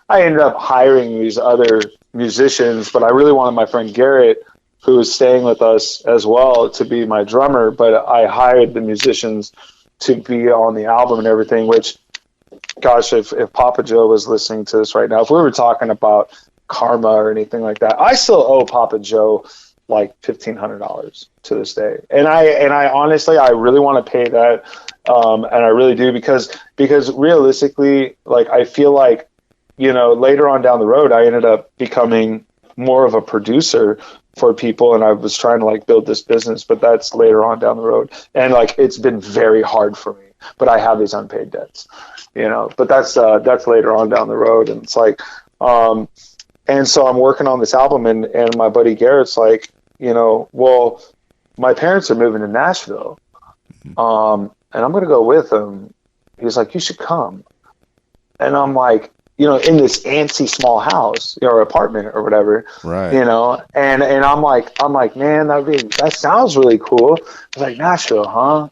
I ended up hiring these other musicians, but I really wanted my friend Garrett, who was staying with us as well, to be my drummer. But I hired the musicians to be on the album and everything, which, gosh, if Papa Joe was listening to this right now, if we were talking about karma or anything like that, I still owe Papa Joe like $1,500 to this day. And I honestly, I really want to pay that. And I really do because realistically, like, I feel like, later on down the road, I ended up becoming more of a producer for people, and I was trying to like build this business, but that's later on down the road. And like, it's been very hard for me, but I have these unpaid debts, but that's later on down the road. And it's like, and so I'm working on this album, and my buddy Garrett's like, well, my parents are moving to Nashville. And I'm going to go with them. He's like, you should come. And I'm like, in this antsy small house or apartment or whatever, right? And I'm like, man, that sounds really cool. I was like, Nashville, huh?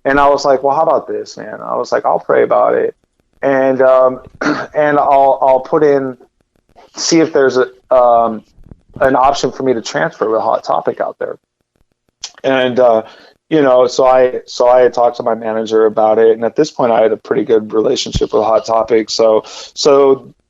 And I was like, well, how about this, man? I was like, I'll pray about it, and and I'll put in, see if there's an option for me to transfer with Hot Topic out there, and so I had talked to my manager about it, and at this point I had a pretty good relationship with Hot Topic. So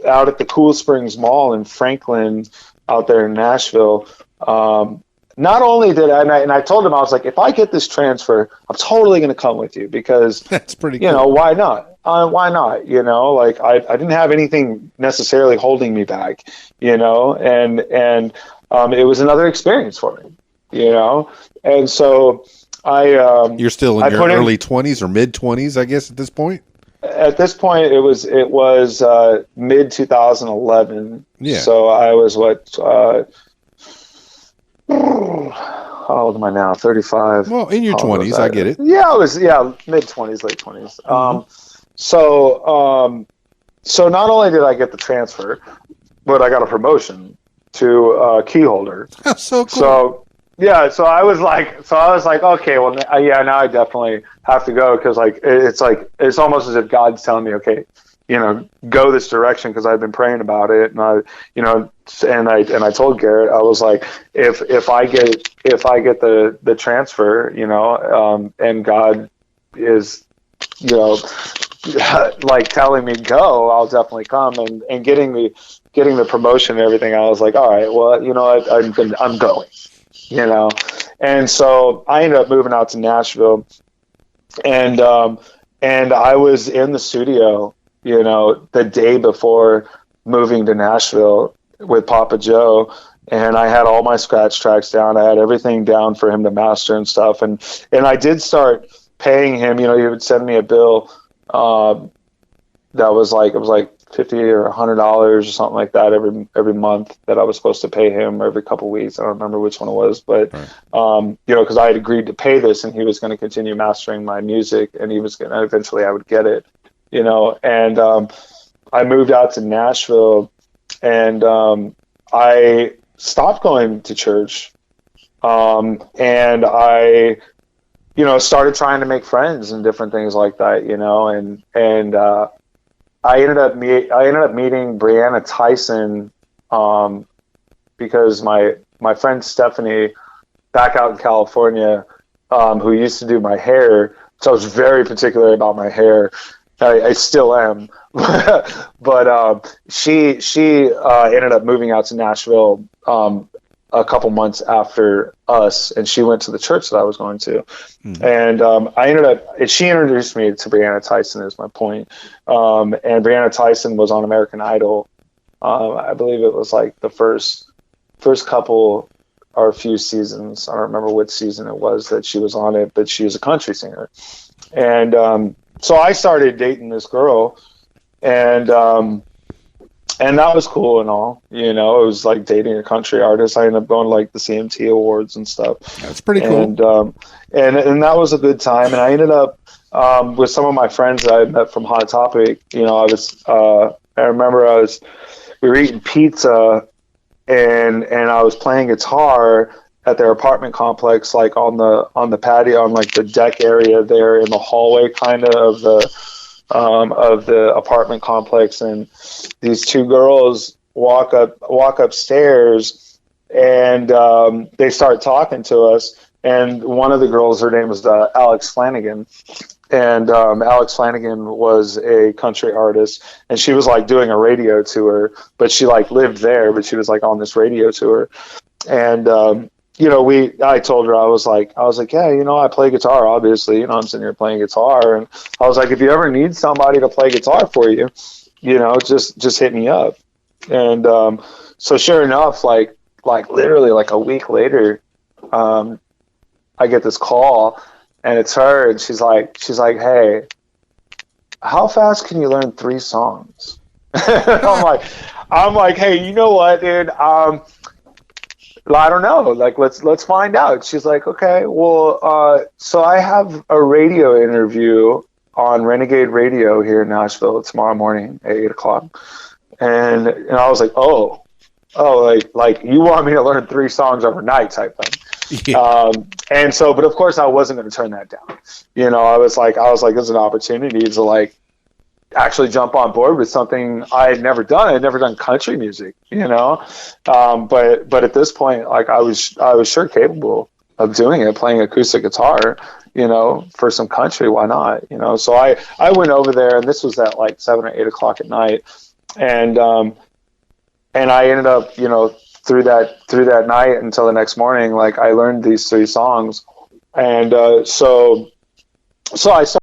out at the Cool Springs Mall in Franklin, out there in Nashville, not only did I told him, I was like, if I get this transfer, I'm totally going to come with you, because that's pretty cool. Why not? Why not? Like I didn't have anything necessarily holding me back, and it was another experience for me, and so. You're still in your early 20s or mid 20s, I guess, at this point? At this point, it was mid 2011. Yeah. So I was how old am I now? 35. Well, in your 20s, I get it. Yeah, I was mid 20s, late 20s. Mm-hmm. So not only did I get the transfer, but I got a promotion to key holder. That's so cool. So I was like, okay, well, now I definitely have to go, because it's almost as if God's telling me, okay, go this direction, because I've been praying about it, and I told Garrett, I was like, if I get the transfer, and God is, like telling me go, I'll definitely come, and getting the promotion and everything. I was like, all right, well, I'm going. And so I ended up moving out to Nashville, and I was in the studio, the day before moving to Nashville with Papa Joe, and I had all my scratch tracks down. I had everything down for him to master and stuff. And I did start paying him, he would send me a bill, that was like, it was like $50 or $100 or something like that every month that I was supposed to pay him, or every couple of weeks. I don't remember which one it was, but right. Because I had agreed to pay this, and he was going to continue mastering my music, and he was going to eventually I would get it, And I moved out to Nashville, and I stopped going to church, and I started trying to make friends and different things like that, and I ended up meeting Brianna Tyson, because my friend Stephanie, back out in California, who used to do my hair. So I was very particular about my hair. I still am, but she ended up moving out to Nashville a couple months after us, and she went to the church that I was going to. Mm-hmm. And she introduced me to Brianna Tyson, is my point. And Brianna Tyson was on American Idol. I believe it was like the first couple or a few seasons. I don't remember what season it was that she was on it, but she was a country singer. And so I started dating this girl, and that was cool and all. You know, it was like dating a country artist. I ended up going to like the CMT Awards and stuff. That's pretty cool. And that was a good time. And I ended up with some of my friends that I met from Hot Topic. You know, I remember we were eating pizza, and I was playing guitar at their apartment complex, like on the patio, on like the deck area there in the hallway kind of the apartment complex. And these two girls walk upstairs, and they start talking to us. And one of the girls, her name was Alex Flanagan. And Alex Flanagan was a country artist, and she was like doing a radio tour, but she like lived there, but she was like on this radio tour. And you know, I told her, I was like, yeah, you know, I play guitar, obviously, you know, I'm sitting here playing guitar. And I was like, if you ever need somebody to play guitar for you, you know, just hit me up. And so sure enough, like literally like a week later, I get this call, and it's her, and she's like, hey, how fast can you learn 3 songs? I'm like, hey, you know what, dude? I don't know. Like, let's find out. She's like, okay, well, so I have a radio interview on Renegade Radio here in Nashville tomorrow morning at 8:00. And I was like, oh, like you want me to learn 3 songs overnight type thing. Yeah. And so, but of course I wasn't going to turn that down. You know, I was like, there's an opportunity to like actually jump on board with something I had never done. I had never done country music, you know? But at this point, like I was sure capable of doing it, playing acoustic guitar, you know, for some country. Why not? You know? So I went over there, and this was at like 7 or 8 o'clock at night. And I ended up, you know, through that night until the next morning, like I learned these 3 songs. And so I started